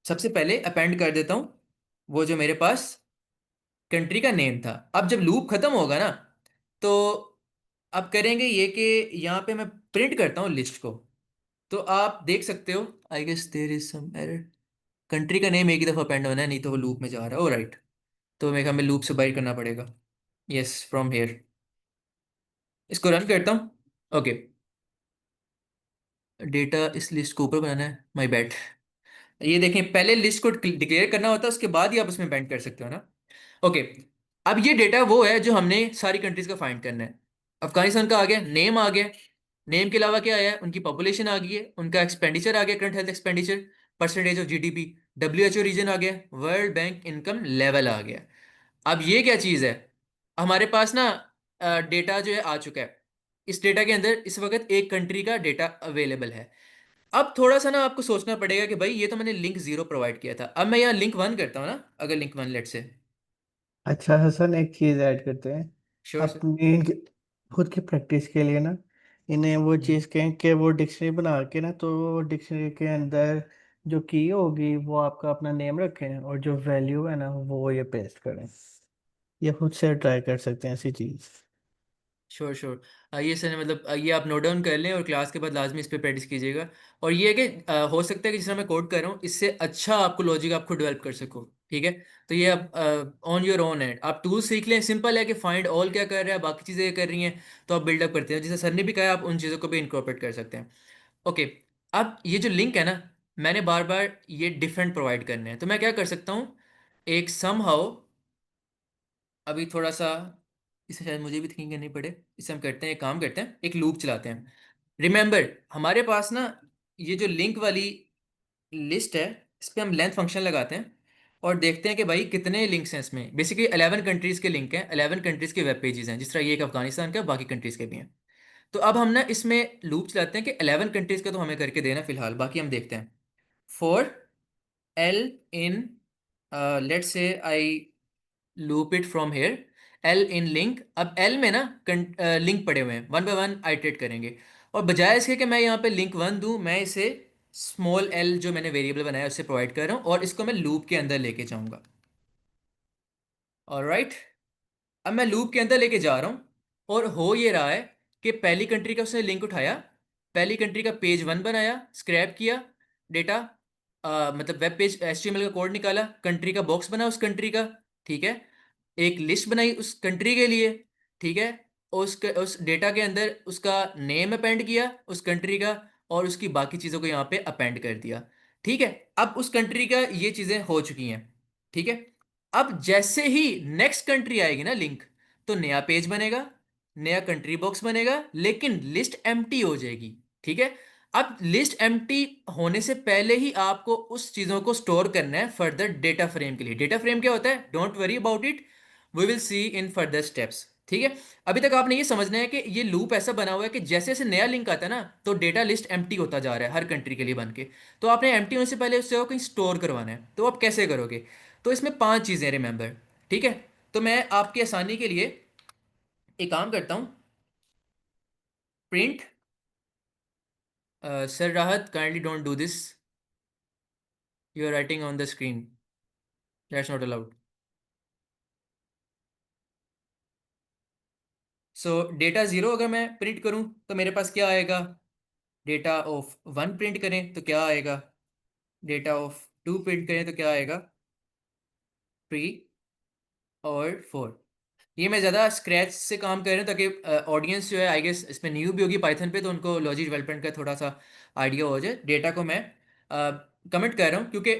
सबसे पहले अपेंड कर देता हूँ, वो जो मेरे पास कंट्री का नेम था। अब जब लूप खत्म होगा ना, तो अब करेंगे ये कि यहाँ पे मैं प्रिंट करता हूँ लिस्ट को। तो आप देख सकते हो, I guess there is some error. Country का नेम एक ही दफ़ा अपेंड होना है, नहीं तो वो लूप में जा रहा है। ओ राइट, तो मेरे हमें लूप से बाहर करना पड़ेगा। Yes, from here. इसको रन करता हूँ। ओके, डेटा इस लिस्ट को ऊपर बनाना है, माय बैड। ये देखें, पहले लिस्ट को डिक्लेयर करना होता है, उसके बाद ही आप उसमें पेंट कर सकते हो ना। ओके। अब ये डेटा वो है जो हमने सारी कंट्रीज का फाइंड करना है। अफगानिस्तान का आ गया, नेम आ गया। नेम के अलावा क्या आया है, उनकी पॉपुलेशन आ गई है, उनका एक्सपेंडिचर आ गया, current health expenditure, percentage of GDP, WHO region आ गया, वर्ल्ड बैंक इनकम लेवल आ गया। अब ये क्या चीज़ है, हमारे पास ना डेटा जो है आ चुका है। इस डेटा के अंदर इस वक्त एक कंट्री का डेटा अवेलेबल है। अब थोड़ा सा ना आपको सोचना पड़ेगा कि भाई ये तो मैंने लिंक जीरो प्रोवाइड किया था, अब मैं यहाँ लिंक वन करता हूँ ना, अगर लिंक वन लेट से। अच्छा हसन, एक चीज ऐड करते हैं श्योर सर। अपनी खुद की प्रैक्टिस के लिए ना। इन्हें वो चीज कहें कि वो डिक्शनरी बना के ना, तो डिक्शनरी के अंदर जो की होगी वो आपका अपना नेम रखें, और जो वैल्यू है ना वो ये पेस्ट करें। ये खुद से ट्राई कर सकते हैं ऐसी चीज। Sure sure. ये सर, मतलब ये आप नोट डाउन कर लें और क्लास के बाद लाजमी इस पे प्रैक्टिस कीजिएगा। और ये है कि हो सकता है कि जिस तरह मैं कोड कर रहा हूँ, इससे अच्छा आपको लॉजिक आप खुद डेवलप कर सको, ठीक है। तो ये आप ऑन योर ओन है, आप टूल सीख लें। सिंपल है कि फाइंड ऑल क्या कर रहा है, बाकी चीज़ें कर रही हैं, तो आप बिल्डअप करते हैं जैसे सर ने भी कहा, आप उन चीज़ों को भी इंकॉर्पोरेट कर सकते हैं। ओके। अब ये जो लिंक है ना, मैंने बार बार ये डिफरेंट प्रोवाइड करने हैं, तो मैं क्या कर सकता हूँ, एक सम हाउ, अभी थोड़ा सा इसे शायद मुझे भी थिंकिंग करनी पड़े। इसे हम करते हैं, एक काम करते हैं, एक लूप चलाते हैं। रिमेंबर, हमारे पास ना ये जो लिंक वाली लिस्ट है, इस पर हम लेंथ फंक्शन लगाते हैं और देखते हैं कि भाई कितने लिंक्स हैं इसमें। बेसिकली 11 कंट्रीज़ के लिंक हैं, 11 कंट्रीज़ के वेब पेजेस हैं, जिस तरह ये एक अफगानिस्तान का, बाकी कंट्रीज़ के भी हैं। तो अब हम ना इसमें लूप चलाते हैं कि 11 कंट्रीज़ का तो हमें करके देना फिलहाल, बाकी हम देखते हैं। For L in, let's say I loop it from here, L in link. अब एल में ना लिंक पड़े हुए हैं, वन बाय वन आइटरेट करेंगे। और बजाय इसके कि मैं यहाँ पे लिंक वन दूँ, मैं इसे स्मॉल एल जो मैंने वेरिएबल बनाया उससे प्रोवाइड कर रहा हूँ, और इसको मैं लूप के अंदर लेके जाऊंगा। ऑलराइट। अब मैं लूप के अंदर लेके जा रहा हूँ, और हो ये रहा है कि पहली कंट्री का उसने लिंक उठाया, पहली कंट्री का पेज वन बनाया, स्क्रैप किया डेटा, मतलब वेब पेज एचटीएमएल का कोड निकाला, कंट्री का बॉक्स बना उस कंट्री का, ठीक है। एक लिस्ट बनाई उस कंट्री के लिए, ठीक है। उस डेटा के अंदर उसका नेम अपेंड किया उस कंट्री का, और उसकी बाकी चीज़ों को यहाँ पे अपेंड कर दिया, ठीक है। अब उस कंट्री का ये चीज़ें हो चुकी हैं, ठीक है। अब जैसे ही नेक्स्ट कंट्री आएगी ना लिंक, तो नया पेज बनेगा, नया कंट्री बॉक्स बनेगा, लेकिन लिस्ट एम्प्टी हो जाएगी। ठीक है। अब लिस्ट एम्प्टी होने से पहले ही आपको उस चीजों को स्टोर करना है फर्दर डेटा फ्रेम के लिए। डेटा फ्रेम क्या होता है, don't worry about it, we will see in further steps. ठीक है। अभी तक आपने ये समझना है कि ये लूप ऐसा बना हुआ है कि जैसे जैसे नया लिंक आता है ना, तो डेटा लिस्ट एम्प्टी होता जा रहा है हर कंट्री के लिए बन के। तो आपने एम्प्टी होने से पहले उससे कहीं स्टोर करवाना है, तो आप कैसे करोगे? तो इसमें 5 चीजें, रिमेंबर। ठीक है। तो मैं आपकी आसानी के लिए एक काम करता हूँ, print, sir Rahat kindly don't do this, you are writing on the screen, that's not allowed. So data zero अगर मैं प्रिंट करूं तो मेरे पास क्या आएगा? डेटा ऑफ वन प्रिंट करें तो क्या आएगा? डेटा ऑफ टू प्रिंट करें तो क्या आएगा? थ्री और फोर। ये मैं ज़्यादा स्क्रैच से काम कर रहा हूँ ताकि ऑडियंस जो है आई गेस इसमें न्यू भी होगी पाइथन पे, तो उनको लॉजिक डेवलपमेंट का थोड़ा सा आइडिया हो जाए। डेटा को मैं कमिट कर रहा हूँ क्योंकि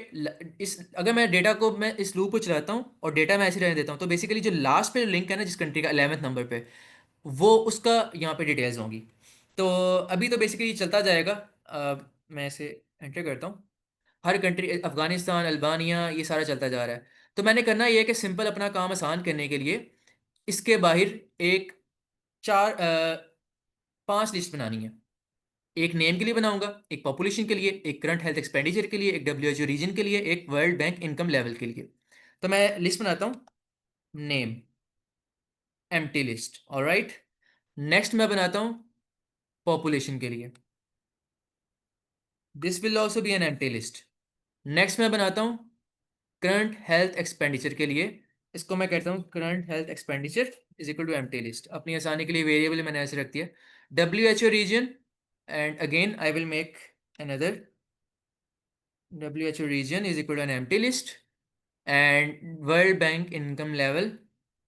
इस अगर मैं डेटा को मैं इस लूप को चलाता हूँ और डेटा मैं ऐसे रहने देता हूँ, तो बेसिकली जो लास्ट पे जो लिंक है ना जिस कंट्री का 11वें नंबर पे, वो उसका यहाँ पे डिटेल्स होंगी। तो अभी तो बेसिकली चलता जाएगा। मैं इसे एंटर करता हूँ। हर कंट्री, अफगानिस्तान, अल्बानिया, ये सारा चलता जा रहा है। तो मैंने करना ये है कि सिंपल अपना काम आसान करने के लिए इसके बाहर एक चार 5 लिस्ट बनानी है। एक नेम के लिए बनाऊंगा, एक पॉपुलेशन के लिए, एक करंट हेल्थ एक्सपेंडिचर के लिए, एक डब्ल्यूएचओ रीजन के लिए, एक वर्ल्ड बैंक इनकम लेवल के लिए। तो मैं लिस्ट बनाता हूँ, name, empty list, alright. Next मैं बनाता हूँ पॉपुलेशन के लिए, this will also be an empty list. Next मैं बनाता हूँ करंट हेल्थ एक्सपेंडिचर के लिए, इसको मैं कहता हूँ current health expenditure is equal to empty list. अपनी आसानी के लिए वेरिएबल मैंने ऐसे रख दिया, W H O region, and again I will make another WHO region is equal to an empty list, and World Bank income level,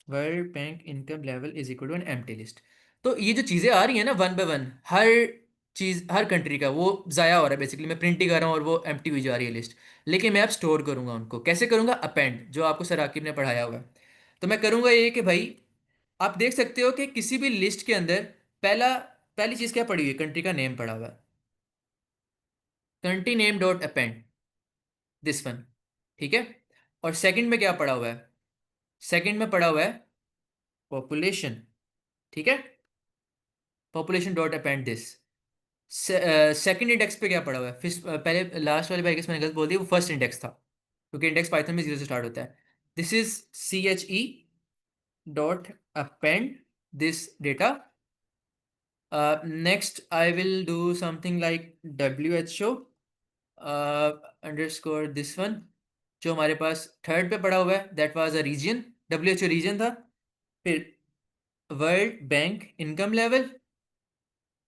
World Bank income level is equal to an empty list। तो ये जो चीज़ें आ रही हैं ना one by one, her cheese her country का वो ज़ाया हो रहा है, बेसिकली मैं प्रिंट ही कर रहा हूँ और वो एम्प्टी हुई जा रही है लिस्ट। लेकिन मैं अब स्टोर करूँगा उनको, कैसे करूँगा? अपेंड, जो आपको सर आकिब ने पढ़ाया हुआ है। तो मैं करूँगा ये कि भाई आप देख सकते हो कि किसी भी लिस्ट के अंदर पहली चीज़ क्या पड़ी हुई है? कंट्री का नेम पड़ा हुआ है, country name dot append, this one. ठीक है। और सेकंड में क्या पड़ा हुआ है? सेकंड में पड़ा हुआ है पॉपुलेशन। ठीक है। Population dot append this. Second index पे क्या पड़ा हुआ है? पहले लास्ट वाले भाई मैंने गलत बोल दिया, वो फर्स्ट इंडेक्स था क्योंकि इंडेक्स पाइथन में 0 से स्टार्ट होता है। This is CHE dot append this data. Next I will do something like WHO underscore this one, जो हमारे पास थर्ड पे पड़ा हुआ है, that was a region, WHO region था। फिर world bank income level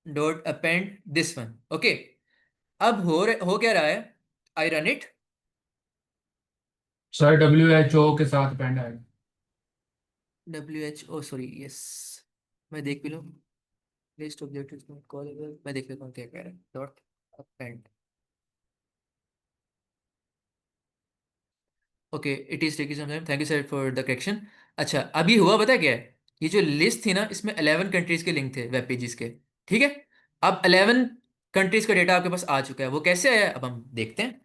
dot append this one. Okay. अब हो क्या रहा है? I run it. Sir WHO के साथ पेंड है। WHO, सॉरी, यस, मैं देख भी लूँ, लिस्ट ऑब्जेक्टिव्स नॉट कॉलेबल, मैं देख लेता हूँ क्या कह रहा है, dot append. Okay, it is taking some time, thank you sir for the correction. अच्छा, अभी हुआ पता है क्या है? ये जो लिस्ट थी ना, इसमें 11 कंट्रीज के लिंक थे वेब पेजेस के। ठीक है। अब 11 कंट्रीज का डेटा आपके पास आ चुका है। वो कैसे आया अब हम देखते हैं।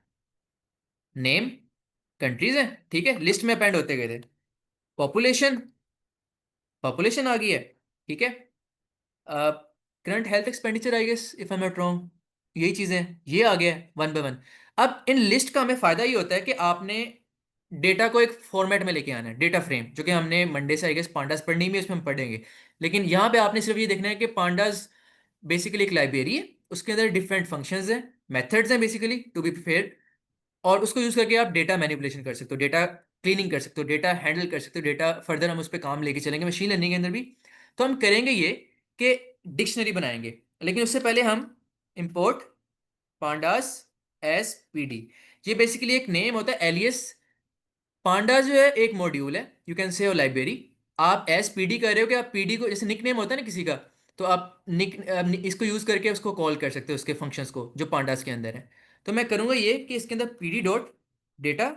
नेम, कंट्रीज है, ठीक है, लिस्ट में अपेंड होते गए थे। पॉपुलेशन, पॉपुलेशन आ गई है। ठीक है। Current health expenditure I guess if I am not wrong, यही चीजें ये आ गया है वन बाय वन। अब इन लिस्ट का हमें फायदा ये होता है कि आपने डेटा को एक फॉर्मेट में लेके आना है, डेटा फ्रेम, जो कि हमने मंडे से आई गेस पांडास पढ़नी भी है, उसमें हम पढ़ेंगे। लेकिन यहाँ पे आपने सिर्फ ये देखना है कि पांडास बेसिकली एक लाइब्रेरी है, उसके अंदर डिफरेंट फंक्शंस हैं, मेथड्स हैं बेसिकली टू बी फेयर, और उसको यूज करके आप डेटा मैनिपुलेशन कर सकते हो, डेटा क्लीनिंग कर सकते हो, डेटा हैंडल कर सकते हो, डेटा फर्दर हम उस पर काम लेके चलेंगे मशीन लर्निंग के अंदर भी। तो हम करेंगे ये कि डिक्शनरी बनाएंगे, लेकिन उससे पहले हम इंपोर्ट पांडास एस PD, ये बेसिकली एक नेम होता है, एलियस। पांडा जो है एक मॉड्यूल है, यू कैन से लाइब्रेरी। आप एस PD कर रहे हो कि आप PD को, जैसे निक नेम होता है ना किसी का, तो आप इसको यूज करके उसको कॉल कर सकते हो, उसके फंक्शंस को जो पांडास के अंदर है। तो मैं करूंगा ये कि इसके अंदर PD dot data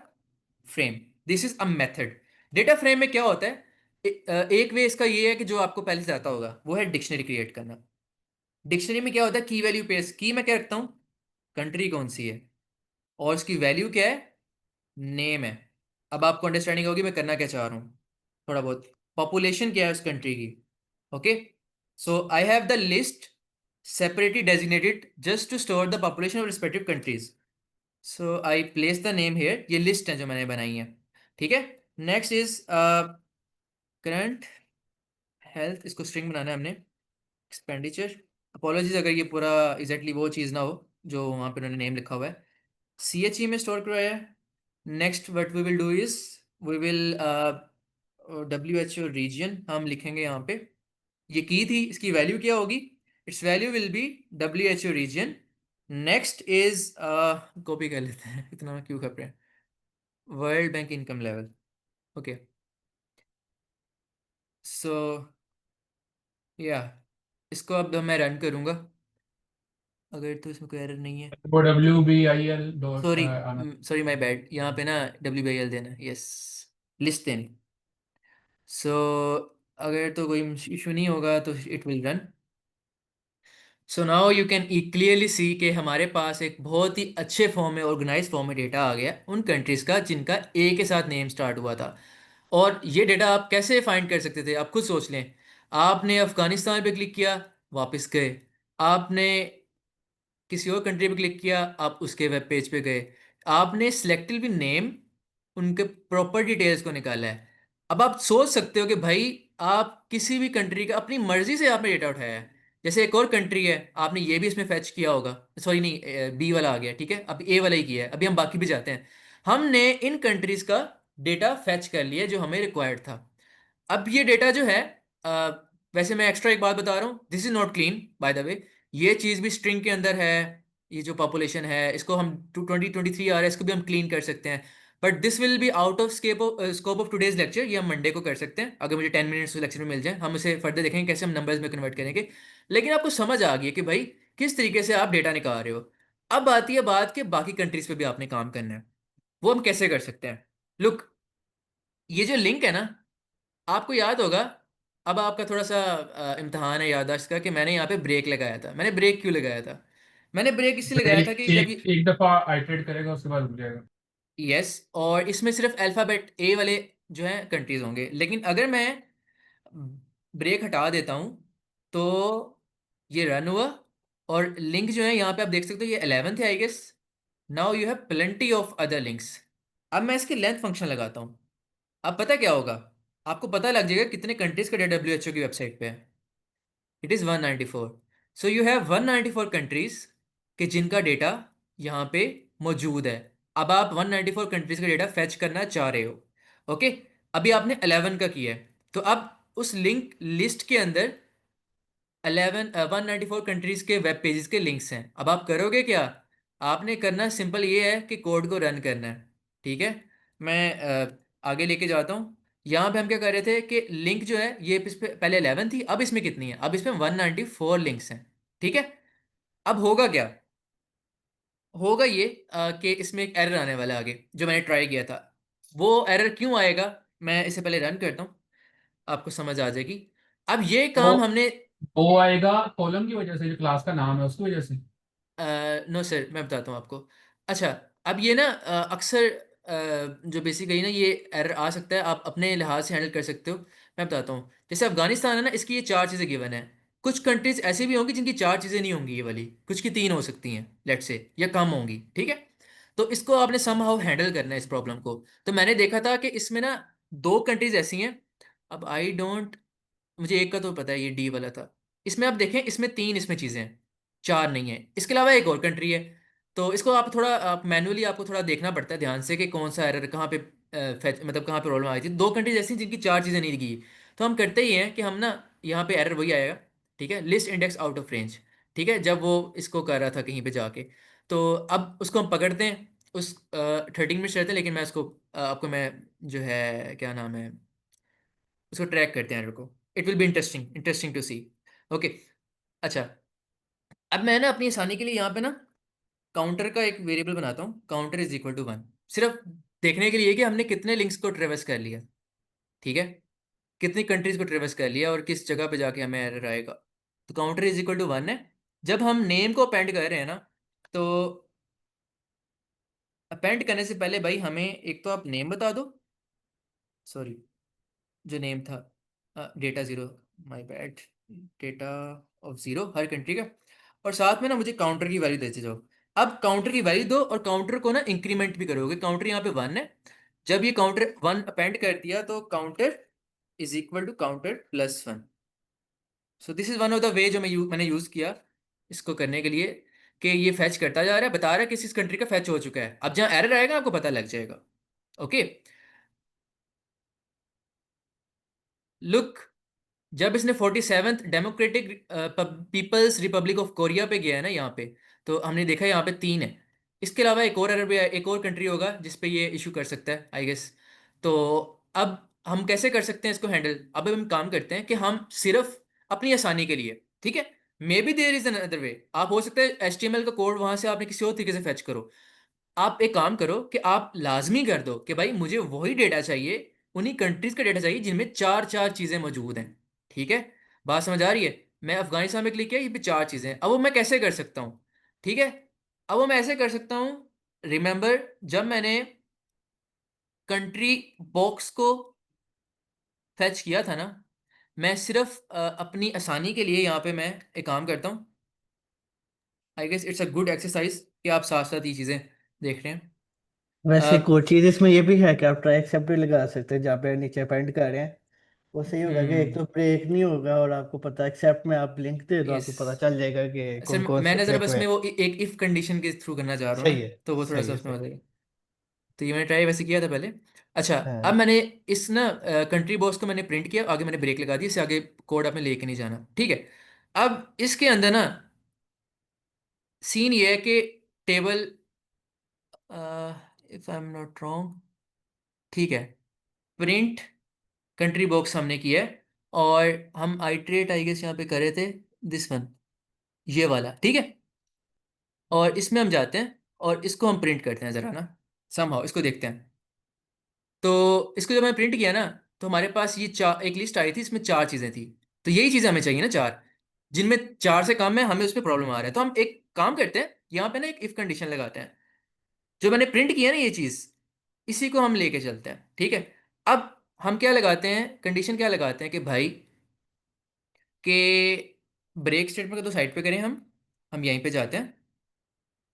frame, this is a method. Data frame में क्या होता है? एक वे इसका ये है कि जो आपको पहले से आता होगा वो है डिक्शनरी क्रिएट करना। डिक्शनरी में क्या होता है, की वैल्यू पेस्ट, की मैं क्या रखता हूँ, कंट्री कौन सी है, और उसकी वैल्यू क्या है, नेम है। अब आपको अंडरस्टैंडिंग होगी मैं करना क्या चाह रहा हूँ, थोड़ा बहुत पॉपुलेशन क्या है उस कंट्री की। Okay, so I have the list separately designated just to store the population of respective countries. So I place the name here, ये लिस्ट है जो मैंने बनाई है, ठीक है। नेक्स्ट इज करंट हेल्थ, इसको स्ट्रिंग बनाना है हमने। एक्सपेंडिचर, अपॉलॉजीज अगर ये पूरा एग्जैक्टली वो चीज़ ना हो जो वहाँ पे उन्होंने नेम लिखा हुआ है, CHE में स्टोर करवाया है। Next what we will do is we will WHO region हम लिखेंगे यहाँ पे, ये की थी, इसकी वैल्यू क्या होगी, its value will be WHO region. Next is copy कर लेते हैं, इतना क्यों कर रहे हैं, world bank income level. Okay, so या इसको अब मैं रन करूँगा, अगर तो इसमें कोई एरर नहीं है। वो WBIL डॉट सॉरी, आना। सॉरी माय बैड, यहाँ पे ना WBIL देना, यस, लिस्ट देनी। सो अगर तो कोई इशू नहीं होगा तो it will run. So now you can clearly see कि हमारे पास एक बहुत ही अच्छे फॉर्म में, ऑर्गेनाइज फॉर्म में डेटा आ गया उन कंट्रीज़ का जिनका ए के साथ नेम स्टार्ट हुआ था। और ये डेटा आप कैसे फाइंड कर सकते थे, आप खुद सोच लें। आपने अफगानिस्तान पे क्लिक किया, वापस गए, आपने किसी और कंट्री पे क्लिक किया, आप उसके वेब पेज पे गए, आपने सेलेक्टिव भी नेम, उनके प्रॉपर डिटेल्स को निकाला है। अब आप सोच सकते हो कि भाई आप किसी भी कंट्री का अपनी मर्जी से आपने डेटा उठाया है। जैसे एक और कंट्री है, आपने ये भी इसमें फैच किया होगा, सॉरी नहीं, बी वाला आ गया, ठीक है, अब ए वाला ही किया है, अभी हम बाकी भी जाते हैं। हमने इन कंट्रीज का डेटा फैच कर लिया जो हमें रिक्वायर्ड था। अब ये डेटा जो है, अ, वैसे मैं एक्स्ट्रा एक बात बता रहा हूँ, this is not clean by the way, ये चीज़ भी स्ट्रिंग के अंदर है। ये जो पॉपुलेशन है इसको हम 2023 आ रहा है, इसको भी हम क्लीन कर सकते हैं। But this will be out of scope of today's lecture, ये हम मंडे को कर सकते हैं, अगर मुझे 10 मिनट्स लेक्चर में मिल जाए हम उसे फर्दर देखेंगे कैसे हम नंबर्स में कन्वर्ट करेंगे। लेकिन आपको समझ आ गई कि भाई किस तरीके से आप डेटा निकाल रहे हो। अब आती है बात कि बाकी कंट्रीज पे भी आपने काम करना है, वो हम कैसे कर सकते हैं। लुक, ये जो लिंक है ना, आपको याद होगा, अब आपका थोड़ा सा इम्तहान है याददाश्त का, कि मैंने यहाँ पे ब्रेक लगाया था। मैंने ब्रेक क्यों लगाया था, मैंने ब्रेक इसलिए लगाया था एक कि जब एक ये, एक दफा आइटरेट करेगा उसके बाद रुक जाएगा। यस, और इसमें सिर्फ अल्फ़ाबेट ए वाले जो हैं कंट्रीज होंगे, लेकिन अगर मैं ब्रेक हटा देता हूँ तो ये रन हुआ, और लिंक जो है यहाँ पे आप देख सकते हो, ये 11th है I guess. Now you have plenty of other links. अब मैं इसकी लेंथ फंक्शन लगाता हूँ, अब पता क्या होगा, आपको पता लग जाएगा कितने कंट्रीज का डेटा WHO की वेबसाइट पे है। It is 194। So you have 194 countries के जिनका डेटा यहाँ पे मौजूद है। अब आप 194 कंट्रीज का डेटा फैच करना चाह रहे हो, ओके। अभी आपने 11 का किया है, तो अब उस लिंक लिस्ट के अंदर 194 कंट्रीज के वेब पेजेस के लिंक्स हैं। अब आप करोगे क्या, आपने करना सिंपल ये है कि कोड को रन करना है, ठीक है। मैं आगे लेके जाता हूँ। यहाँ पे हम क्या कर रहे थे कि लिंक जो है ये इस पे पहले 11 थी, अब इसमें कितनी है, अब इसमें 194 लिंक्स हैं, ठीक है। अब होगा क्या, होगा ये कि इसमें एक एरर आने वाला है आगे, जो मैंने ट्राई किया था। वो एरर क्यों आएगा, मैं इसे पहले रन करता हूँ, आपको समझ आ जाएगी। अब ये वो काम हमने, वो आएगा कॉलम की वजह से, जो क्लास का नाम है उसकी वजह से। नो सर, मैं बताता हूँ आपको। अच्छा, अब ये ना अक्सर जो बेसिकली ना ये एरर आ सकता है, आप अपने लिहाज से हैंडल कर सकते हो। मैं बताता हूँ, जैसे अफगानिस्तान है ना, इसकी ये 4 चीज़ें गिवन है। कुछ कंट्रीज ऐसी भी होंगी जिनकी 4 चीज़ें नहीं होंगी, ये वाली कुछ की 3 हो सकती हैं लेट से, या कम होंगी, ठीक है। तो इसको आपने समहाउ हैंडल करना है इस प्रॉब्लम को। तो मैंने देखा था कि इसमें ना 2 कंट्रीज ऐसी हैं, अब आई डोंट, मुझे एक का तो पता है, ये डी वाला था। इसमें आप देखें, इसमें 3 इसमें चीज़ें हैं, 4 नहीं है। इसके अलावा एक और कंट्री है, तो इसको आप थोड़ा, आप मैनुअली आपको थोड़ा देखना पड़ता है ध्यान से कि कौन सा एरर कहाँ पे मतलब कहाँ पे प्रॉब्लम आई थी। 2 कंट्रीज ऐसी हैं जिनकी 4 चीज़ें नहीं की। तो हम करते ही हैं कि हम ना, यहाँ पे एरर वही आएगा, ठीक है, list index out of range, ठीक है, जब वो इसको कर रहा था कहीं पे जाके। तो अब उसको हम पकड़ते हैं, उस 13 मिनट्स रहते हैं, लेकिन मैं उसको आपको मैं जो है क्या नाम है, उसको ट्रैक करते हैं एरर को। It will be interesting interesting to see. Okay, अच्छा, अब मैं ना अपनी आसानी के लिए यहाँ पे ना काउंटर का एक वेरिएबल बनाता हूँ, काउंटर इज इक्वल टू 1, सिर्फ देखने के लिए कि हमने कितने लिंक्स को ट्रेवर्स कर लिया, ठीक है। कितनी कंट्रीज को ट्रेवर्स कर लिया और किस जगह पे जाके हमें एरर आएगा। तो काउंटर इज इक्वल टू 1 है। जब हम नेम को अपेंड कर रहे हैं ना, तो अपेंड करने से पहले भाई हमें एक तो आप नेम बता दो, सॉरी जो नेम था, data zero, my bad, data of zero her country का, और साथ में ना मुझे काउंटर की वैल्यू देते जाओ। अब काउंटर की वैल्यू दो और काउंटर को ना इंक्रीमेंट भी करोगे। काउंटर यहाँ पे 1 है, जब ये काउंटर 1 अपेंड कर दिया तो counter is equal to counter plus 1। So this is one of the way जो मैंने यूज़ किया इसको करने के लिए, कि ये फैच करता जा रहा है, बता रहा है कि इस कंट्री का फैच हो चुका है। अब जहाँ एरर आएगा आपको पता लग जाएगा। ओके, लुक, जब इसने 47th democratic people's republic of Korea पे गया है ना यहाँ पे, तो हमने देखा यहाँ पे 3 है। इसके अलावा एक और अरब, एक और कंट्री होगा जिस पे ये इशू कर सकता है आई गेस। तो अब हम कैसे कर सकते हैं इसको हैंडल? अब हम काम करते हैं कि हम सिर्फ अपनी आसानी के लिए, ठीक है, may be there is another way, आप हो सकता है HTML का कोड वहां से आपने किसी और तरीके से फेच करो। आप एक काम करो कि आप लाजमी कर दो कि भाई मुझे वही डेटा चाहिए, उन्हीं कंट्रीज का डेटा चाहिए जिनमें चार चार चीज़ें मौजूद हैं। ठीक है, बात समझ आ रही है? मैं अफगानिस्तान में क्लिक किया, ये पे चार चीज़ें हैं। अब वो मैं कैसे कर सकता हूँ? ठीक है, अब वो मैं ऐसे कर सकता हूँ। रिमेंबर, जब मैंने कंट्री बॉक्स को फैच किया था ना, मैं सिर्फ अपनी आसानी के लिए यहाँ पे मैं एक काम करता हूँ। I guess it's a good exercise कि आप साथ साथ ये चीज़ें देख रहे हैं। वैसे एक अ, और चीज इसमें ये भी है कि आप ट्राई एक्सेप्ट भी लगा सकते हैं जहाँ पे नीचे पेंड कर रहे हैं। वो सही होगा कि एक हम्म, तो ब्रेक नहीं होगा और आपको पता एक्सेप्ट में आप लिंक दे दो, यस आपको पता चल जाएगा कि सर, कौन कौन से मैंने ज़रा ब्रेक बस हुए में हैं। वो एक इफ कंडीशन के थ्रू करना चाह रहा हूँ सही ना, है, तो वो थोड़ा सही सा है, उसमें सही हो है। जाएगा। तो ये मैंने ट्राई वैसे किया था पहले। अच्छा, अब हाँ। मैंने इस ना कंट्री बॉक्स को मैंने प्रिंट किया, आगे मैंने ब्रेक लगा दी, इससे आगे कोड आपने लेके नहीं जाना, ठीक है। अब इसके अंदर ना सीन ये है कि table, if I am not wrong, ठीक है, प्रिंट कंट्री बॉक्स हमने किया है, और हम आइट्रेट आई गेस यहाँ पे करे थे, दिस वन, ये वाला, ठीक है। और इसमें हम जाते हैं और इसको हम प्रिंट करते हैं ज़रा ना, समहाउ इसको देखते हैं। तो इसको जब मैंने प्रिंट किया ना, तो हमारे पास ये चार, एक लिस्ट आई थी, इसमें चार चीज़ें थी। तो यही चीज़ें हमें चाहिए ना, चार, जिनमें चार से कम है, हमें उस पर प्रॉब्लम आ रहा है। तो हम एक काम करते हैं, यहाँ पे ना एक इफ कंडीशन लगाते हैं। जो मैंने प्रिंट किया ना ये चीज़, इसी को हम लेके चलते हैं, ठीक है। अब हम क्या लगाते हैं, कंडीशन क्या लगाते हैं कि भाई के ब्रेक स्टेटमेंट को तो साइड पे करें, हम यहीं पे जाते हैं।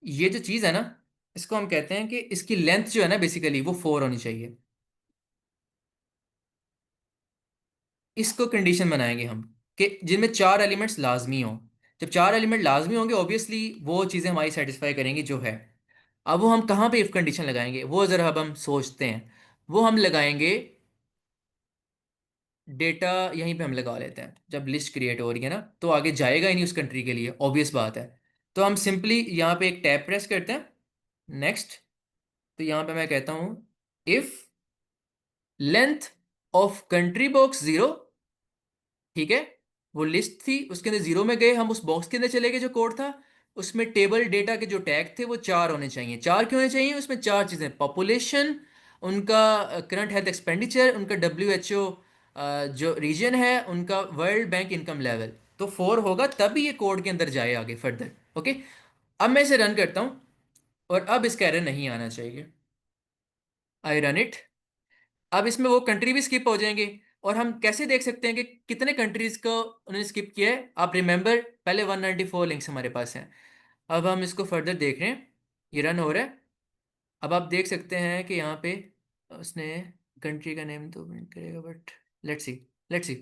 ये जो चीज़ है ना, इसको हम कहते हैं कि इसकी लेंथ जो है ना बेसिकली वो 4 होनी चाहिए। इसको कंडीशन बनाएंगे हम कि जिनमें चार एलिमेंट्स लाजमी हों। जब चार एलिमेंट लाजमी होंगे, ऑब्वियसली वो चीज़ें हमारी सेटिस्फाई करेंगी जो है। अब वो हम कहाँ पे इफ कंडीशन लगाएंगे, वो ज़रा अब हम सोचते हैं। वो हम लगाएंगे डेटा, यहीं पे हम लगा लेते हैं। जब लिस्ट क्रिएट हो रही है ना, तो आगे जाएगा ही नहीं उस कंट्री के लिए, ऑब्वियस बात है। तो हम सिंपली यहाँ पे एक टैब प्रेस करते हैं, नेक्स्ट। तो यहाँ पे मैं कहता हूँ if length of country box 0, ठीक है। वो लिस्ट थी, उसके अंदर 0 में गए, हम उस बॉक्स के अंदर चले गए जो कोड था, उसमें टेबल डेटा के जो टैग थे वो चार होने चाहिए। चार क्यों होने चाहिए? उसमें चार चीज़ें, पॉपुलेशन, उनका करंट हेल्थ एक्सपेंडिचर, उनका WHO जो रीजन है, उनका वर्ल्ड बैंक इनकम लेवल। तो 4 होगा तभी ये कोड के अंदर जाए आगे फर्दर। ओके, अब मैं इसे रन करता हूँ और अब इसका एरर नहीं आना चाहिए। आई रन इट। अब इसमें वो कंट्री भी स्किप हो जाएंगे। और हम कैसे देख सकते हैं कि कितने कंट्रीज को उन्होंने स्किप किया है? आप रिमेंबर, पहले 194 लिंक्स हमारे पास हैं। अब हम इसको फर्दर देख रहे हैं, ये रन हो रहा है। अब आप देख सकते हैं कि यहाँ पे उसने कंट्री का नेम तो प्रिंट करेगा, but let's see, let's see.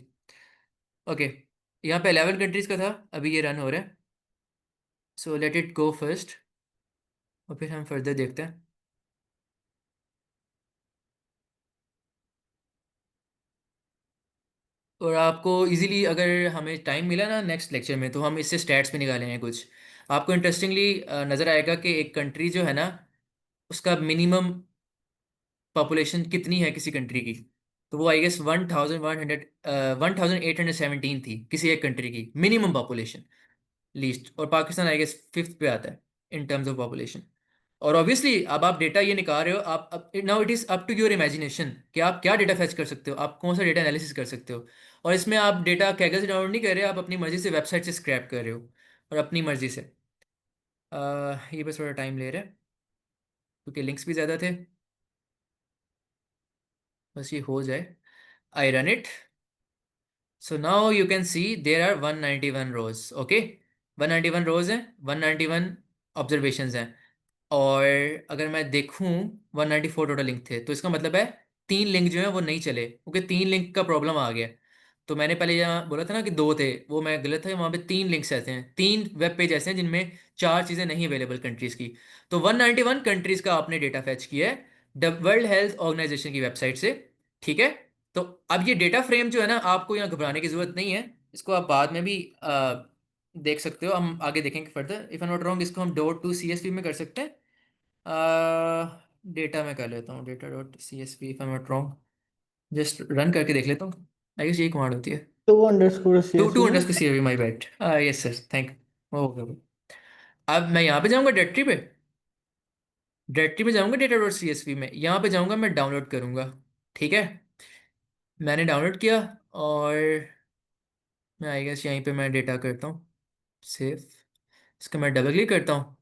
Okay, यहाँ पे 11 कंट्रीज का था, अभी ये रन हो रहा है। So let it go first, और फिर हम फर्दर देखते हैं। और आपको इजीली, अगर हमें टाइम मिला ना नेक्स्ट लेक्चर में, तो हम इससे स्टैट्स भी निकालेंगे कुछ। आपको इंटरेस्टिंगली नज़र आएगा कि एक कंट्री जो है ना, उसका मिनिमम पॉपुलेशन कितनी है किसी कंट्री की। तो वो आई गेस 1817 थी किसी एक कंट्री की मिनिमम पॉपुलेशन, लीस्ट। और पाकिस्तान आई गेस फिफ्थ पे आता है इन टर्म्स ऑफ पॉपुलेशन। और ऑब्वियसली अब आप डेटा ये निकाल रहे हो, आप now it is up to your imagination कि आप क्या डेटा फेच कर सकते हो, आप कौन सा डेटा एनालिसिस कर सकते हो। और इसमें आप डेटा कैगल से डाउनलोड नहीं कर रहे, आप अपनी मर्जी से वेबसाइट से स्क्रैप कर रहे हो और अपनी मर्जी से। ये बस थोड़ा टाइम ले रहा है क्योंकि लिंक्स भी ज़्यादा थे। बस ये हो जाए, आई run it. So now you can see there are 191 rows. Okay, 191 rows हैं, 191 ऑब्जर्वेशंस हैं। और अगर मैं देखूं 194 टोटल लिंक थे, तो इसका मतलब है 3 लिंक जो है वो नहीं चले क्योंकि 3 लिंक का प्रॉब्लम आ गया। तो मैंने पहले यहाँ बोला था ना कि 2 थे, वो मैं गलत था, वहाँ पे 3 लिंक्स ऐसे हैं, 3 वेब पेज ऐसे हैं जिनमें 4 चीज़ें नहीं अवेलेबल कंट्रीज़ की। तो 191 कंट्रीज़ का आपने डेटा फैच किया है वर्ल्ड हेल्थ ऑर्गेनाइजेशन की वेबसाइट से। ठीक है। तो अब ये डेटा फ्रेम जो है ना, आपको यहाँ घबराने की ज़रूरत नहीं है, इसको आप बाद में भी देख सकते हो, हम आगे देखेंगे further. If I not wrong, इसको हम डॉट टू CSV में कर सकते हैं। डेटा में कर लेता हूँ, data dot CSV, if I am not wrong, just run करके देख लेता हूँ। आई गेस यही कमांड होती है, टू टू _CSV ना। Underscore CSV, my bad. Yes sir, thank. Okay, अब मैं यहाँ पे जाऊँगा डायरेक्टरी पे, डायरेक्टरी पे जाऊँगा डेटा डॉट CSV में, यहाँ पे जाऊँगा, मैं डाउनलोड करूँगा। ठीक है, मैंने डाउनलोड किया और मैं आई गेस यहीं पे मैं डेटा करता हूँ सेव, इसका मैं डबल क्लिक करता हूँ।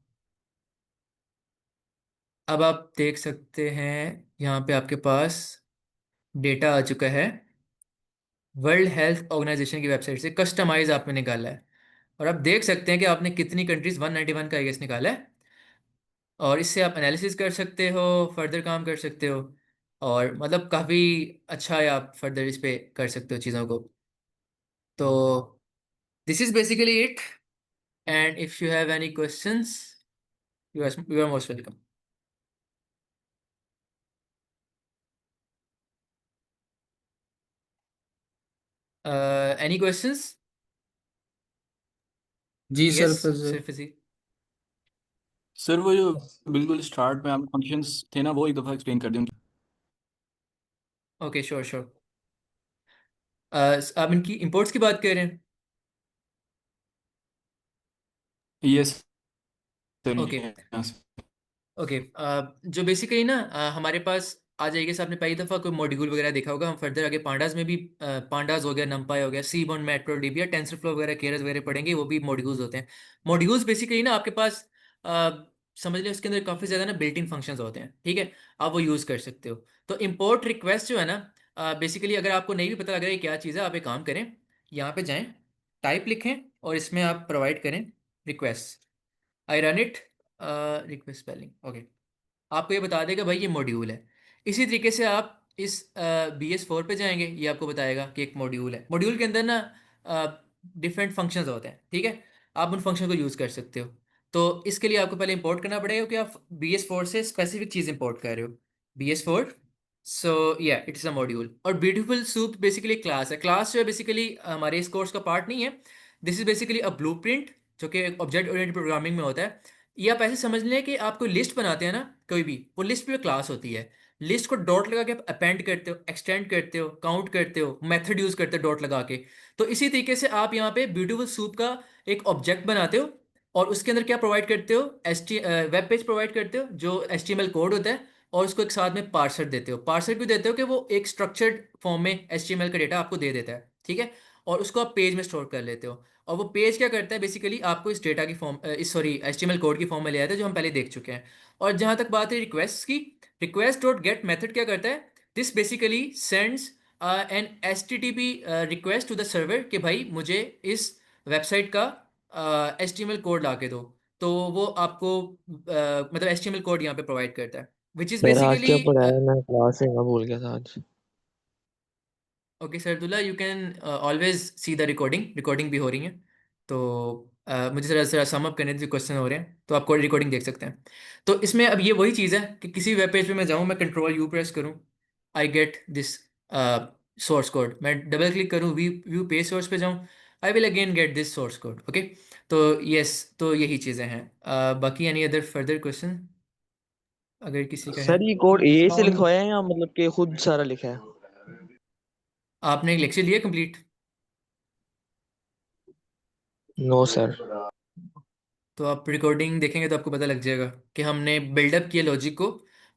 अब आप देख सकते हैं यहाँ पे आपके पास डेटा आ चुका है वर्ल्ड हेल्थ ऑर्गेनाइजेशन की वेबसाइट से, कस्टमाइज आपने निकाला है। और आप देख सकते हैं कि आपने कितनी कंट्रीज 191 का आईएस निकाला है। और इससे आप एनालिसिस कर सकते हो, फर्दर काम कर सकते हो, और मतलब काफ़ी अच्छा है, आप फर्दर इस पे कर सकते हो चीज़ों को। तो this is basically it, and if you have any questions, you are most welcome. Any questions? जी सर, यस फिर सिर्फ इसी। सर वो जो बिल्कुल स्टार्ट में आपने फंक्शंस थे ना, वो एक दफ़ा एक्सप्लेन कर दें। Okay, sure sure. आप इनकी इंपोर्ट्स की बात कर रहे हैं? यस सर, ओके यहाँ से। ओके, जो बेसिकली ना हमारे पास आ जाएगी, आपने पहली दफ़ा कोई मॉड्यूल वगैरह देखा होगा, हम फर्दर आगे पांडास में भी पांडास हो गया, नंपाई हो गया, सीबॉन मैट्रोडीबी या टेंसरफ्लो वगैरह केयर्स वगैरह पढ़ेंगे, वो भी मॉड्यूल्स होते हैं। मॉड्यूल्स बेसिकली ना आपके पास समझ लें उसके अंदर काफ़ी ज़्यादा ना बिल्ट इन फंक्शंस होते हैं। ठीक है, आप वो यूज़ कर सकते हो। तो इम्पोर्ट रिक्वेस्ट जो है ना, बेसिकली अगर आपको नहीं भी पता लग रहा है क्या चीज़ है, आप एक काम करें, यहाँ पे जाएं, टाइप लिखें और इसमें आप प्रोवाइड करें request. I run it, request spelling okay, आपको ये बता देगा भाई ये मॉड्यूल है। इसी तरीके से आप इस BS4 पे जाएंगे, ये आपको बताएगा कि एक मॉड्यूल है, मॉड्यूल के अंदर ना डिफरेंट फंक्शंस होते हैं। ठीक है, आप उन फंक्शन को यूज़ कर सकते हो। तो इसके लिए आपको पहले इंपोर्ट करना पड़ेगा कि आप BS4 से स्पेसिफिक चीज़ इंपोर्ट कर रहे हो, BS4। सो या इट्स अ मॉड्यूल। और ब्यूटीफुल सूप बेसिकली क्लास है, क्लास जो है बेसिकली हमारे इस कोर्स का पार्ट नहीं है। This is basically a blueprint जो कि ऑब्जेक्ट ओरिएंटेड प्रोग्रामिंग में होता है। ये आप ऐसे समझ लें कि आप कोई लिस्ट बनाते हैं ना, कोई भी, वो लिस्ट पे क्लास होती है। लिस्ट को डॉट लगा के आप अपेंड करते हो, एक्सटेंड करते हो, काउंट करते हो, मेथड यूज करते हो डॉट लगा के। तो इसी तरीके से आप यहाँ पे ब्यूटीफुल सूप का एक ऑब्जेक्ट बनाते हो और उसके अंदर क्या प्रोवाइड करते हो, वेब पेज प्रोवाइड करते हो जो HTML कोड होता है, और उसको एक साथ में पार्सर देते हो। पार्सर क्यों देते हो कि वो एक स्ट्रक्चर्ड फॉर्म में HTML का डेटा आपको दे देता है। ठीक है, और उसको आप पेज में स्टोर कर लेते हो। और वो पेज क्या करता है, बेसिकली आपको इस डेटा की फॉर्म, इस सॉरी HTML कोड की फॉर्म में ले आता है, जो हम पहले देख चुके हैं। और जहाँ तक बात है रिक्वेस्ट की, रिक्वेस्ट डॉट गेट मेथड क्या करता है, this basically sends an HTTP request to the server कि भाई मुझे इस वेबसाइट का HTML कोड ला के दो। तो वो आपको मतलब HTML कोड यहाँ पे प्रोवाइड करता है, विच इज़ सर आज बेसिकली। क्या पढ़ाया? मैं क्लास लेना भूल गया था आज। Okay Sardulla, you can always see the recording, recording भी हो रही है। तो मुझे जरा जरा सम अप करने के क्वेश्चन हो रहे हैं, तो आप रिकॉर्डिंग देख सकते हैं। तो इसमें अब ये वही चीज़ है कि किसी वेब पेज पे मैं जाऊँ, मैं Ctrl+U प्रेस करूँ, I get this source code, मैं डबल क्लिक करूँ, व्यू पेज सोर्स पे जाऊँ, I will again get this source code. Okay, तो यस, तो यही चीज़ें हैं। बाकी एनी अदर फर्दर क्वेश्चन अगर किसी का है? सर ये कोड ए से और लिखवाया है या मतलब कि खुद सारा लिखा है? आपने एक लेक्चर लिया कंप्लीट? No sir. तो आप रिकॉर्डिंग देखेंगे तो आपको पता लग जाएगा कि हमने बिल्डअप किया लॉजिक को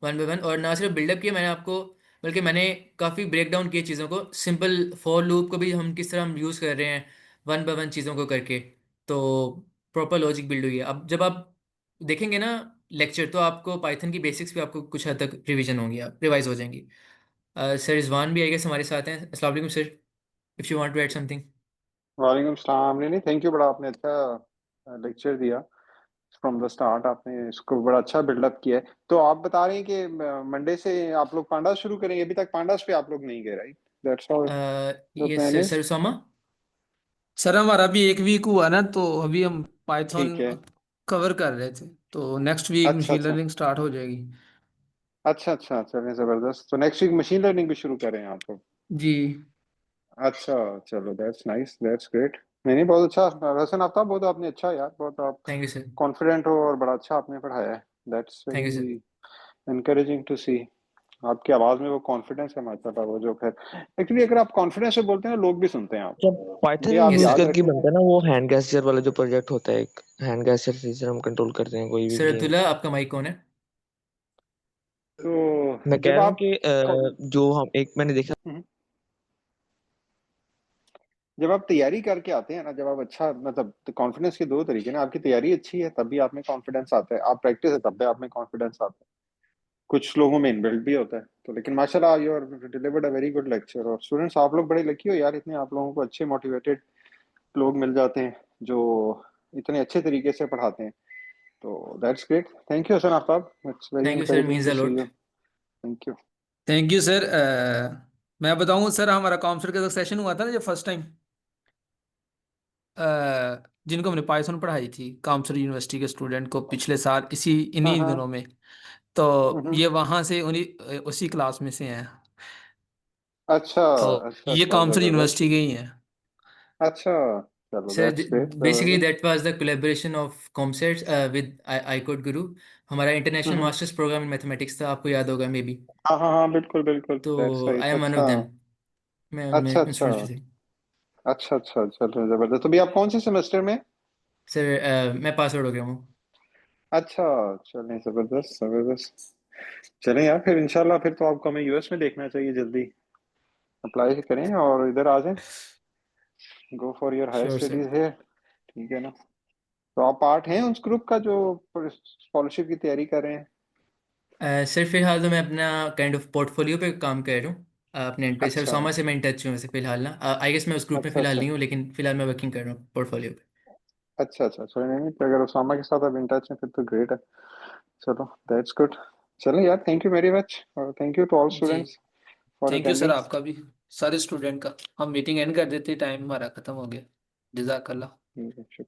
वन बाय वन, और ना सिर्फ बिल्डअप किया मैंने आपको, बल्कि मैंने काफ़ी ब्रेक डाउन किए चीज़ों को। सिंपल फॉर लूप को भी हम किस तरह हम यूज़ कर रहे हैं वन बाय वन चीज़ों को करके, तो प्रॉपर लॉजिक बिल्ड हुई है। अब जब आप देखेंगे ना लेक्चर, तो आपको पाइथन की बेसिक्स भी आपको कुछ हद तक रिवीजन होंगी, आप रिवाइज हो जाएंगी। सर रिजवान भी आई गेस हमारे साथ हैं। अस्सलाम वालेकुम sir, if you want to add something. वालेकुम सलाम। नहीं नहीं, थैंक यू, बड़ा आपने अच्छा लेक्चर दिया फ्रॉम द स्टार्ट। आपने इसको बड़ा अच्छा बिल्डअप किया है। तो आप बता रहे हैं कि मंडे से आप लोग पांडास शुरू करेंगे। अभी तक पांडास पे आप लोग नहीं गए, right? That's how the yes plan sir. Is. Sir Soma. Sir हमारा भी एक वीक हुआ ना, तो अभी हम पाइथन ठीक है। कवर कर रहे थे, तो नेक्स्ट वीक अच्छा मशीन अच्छा लर्निंग स्टार्ट हो जाएगी। अच्छा अच्छा, चलिए जबरदस्त। तो नेक्स्ट वीक मशीन लर्निंग भी शुरू करें आप लोग? जी अच्छा, चलो दैट्स नाइस, दैट्स ग्रेट। नहीं नहीं, बहुत अच्छा हसन आफ्ताब, बहुत आपने अच्छा यार, बहुत आप थैंक यू सर। कॉन्फिडेंट हो और बड़ा अच्छा आपने पढ़ाया है। That's thank you very sir. Encouraging to see. आपकी आवाज में वो कॉन्फिडेंस है माशाल्लाह, वो जो खैर एक्चुअली अगर आप कॉन्फिडेंस से बोलते हैं ना, लोग भी सुनते हैं जब आपको। पाइथन ये आप यस यूज सर। याद करके रखें। बनता है ना वो हैंड गेस्चर वाला जो प्रोजेक्ट होता है, एक हैंड गेस्चर फीचर हम कंट्रोल करते हैं कोई भी सर गेम। अब्दुल्ला आपका माइक कौन है? तो मैं कह जब रहा हूँ आप कि जो हम एक मैंने देखा हम्म, जब आप तैयारी करके आते हैं ना, जब आप अच्छा मतलब कॉन्फिडेंस के दो तरीके ना, आपकी तैयारी अच्छी है तब भी आप में कॉन्फिडेंस आता है, आप प्रैक्टिस है तब भी आप में कॉन्फिडेंस आता है। कुछ लोगों में इनबिल्ट भी होता है। तो लेकिन माशाल्लाह you are delivered a very good lecture. और स्टूडेंट्स आप लोग बड़े लकी हो यार, इतने आप लोगों को अच्छे मोटिवेटेड लोग मिल जाते हैं जो इतने अच्छे तरीके से पढ़ाते हैं। तो that's great. Thank you Hasan Aftab, it's very thank you sir, encouraging means to a see lot. You. Thank you. Thank you sir. मैं बताऊं सर, हमारा काउंसलर का सेशन हुआ था ना, जो फर्स्ट टाइम जिनको हमने पाइथन पढ़ाई थी काउंसलर यूनिवर्सिटी के स्टूडेंट को पिछले साल इसी हाँ इन्हीं हाँ। दिनों में, तो हम्म, ये वहां से उन्हीं उसी क्लास में से हैं। अच्छा तो अच्छा ये अच्छा, काउंसलर जबरदस्त। यूनिवर्सिटी के ही हैं। अच्छा, चलो सर दैट्स ग्रेट, बेसिकली जबरदस्त। That was the collaboration of COMSATS with I code guru. हमारा international hmm, masters program in mathematics था, आपको याद होगा मे बी। हाँ हाँ हाँ, बिल्कुल बिल्कुल, तो that's I right. Am one of अच्छा देम। मैं उनमें अच्छा उन अच्छा स्टूडेंट्स में से। अच्छा अच्छा, चलो जबरदस्त। तो भी आप कौन से सेमेस्टर में? सर मैं पास आउट हो गया हूँ। अच्छा, चलें जबरदस्त जबरदस्त। चलें यार, फिर इंशाल्लाह फिर तो आपको हमें यूएस में देखना चाहिए। जल्दी अप्लाई करें और इधर आ जाएं। Go for your higher sure sir. Studies है, ठीक है ना? तो आप पार्ट हैं उस ग्रुप का जो स्कॉलरशिप की तैयारी कर रहे हैं? सर फिलहाल तो मैं अपना काइंड ऑफ पोर्टफोलियो पे काम कर रहा हूँ अपने एंड पे। सर अच्छा सोमा से मैं इन टच हूँ वैसे फिलहाल ना। आई गेस मैं उस ग्रुप में अच्छा फिलहाल अच्छा नहीं हूँ, लेकिन फिलहाल मैं वर्किंग कर रहा हूँ पोर्टफोलियो पे। अच्छा अच्छा, चलो नहीं नहीं, तो अगर उसामा के साथ आप इन टच हैं फिर तो ग्रेट है। चलो दैट्स गुड। चलो यार, थैंक यू वेरी मच और थैंक यू टू ऑल जी students for thank you sir, attending. आपका भी, सारे स्टूडेंट का। हम मीटिंग एंड कर देते, टाइम हमारा खत्म हो गया। जजाकल्ला।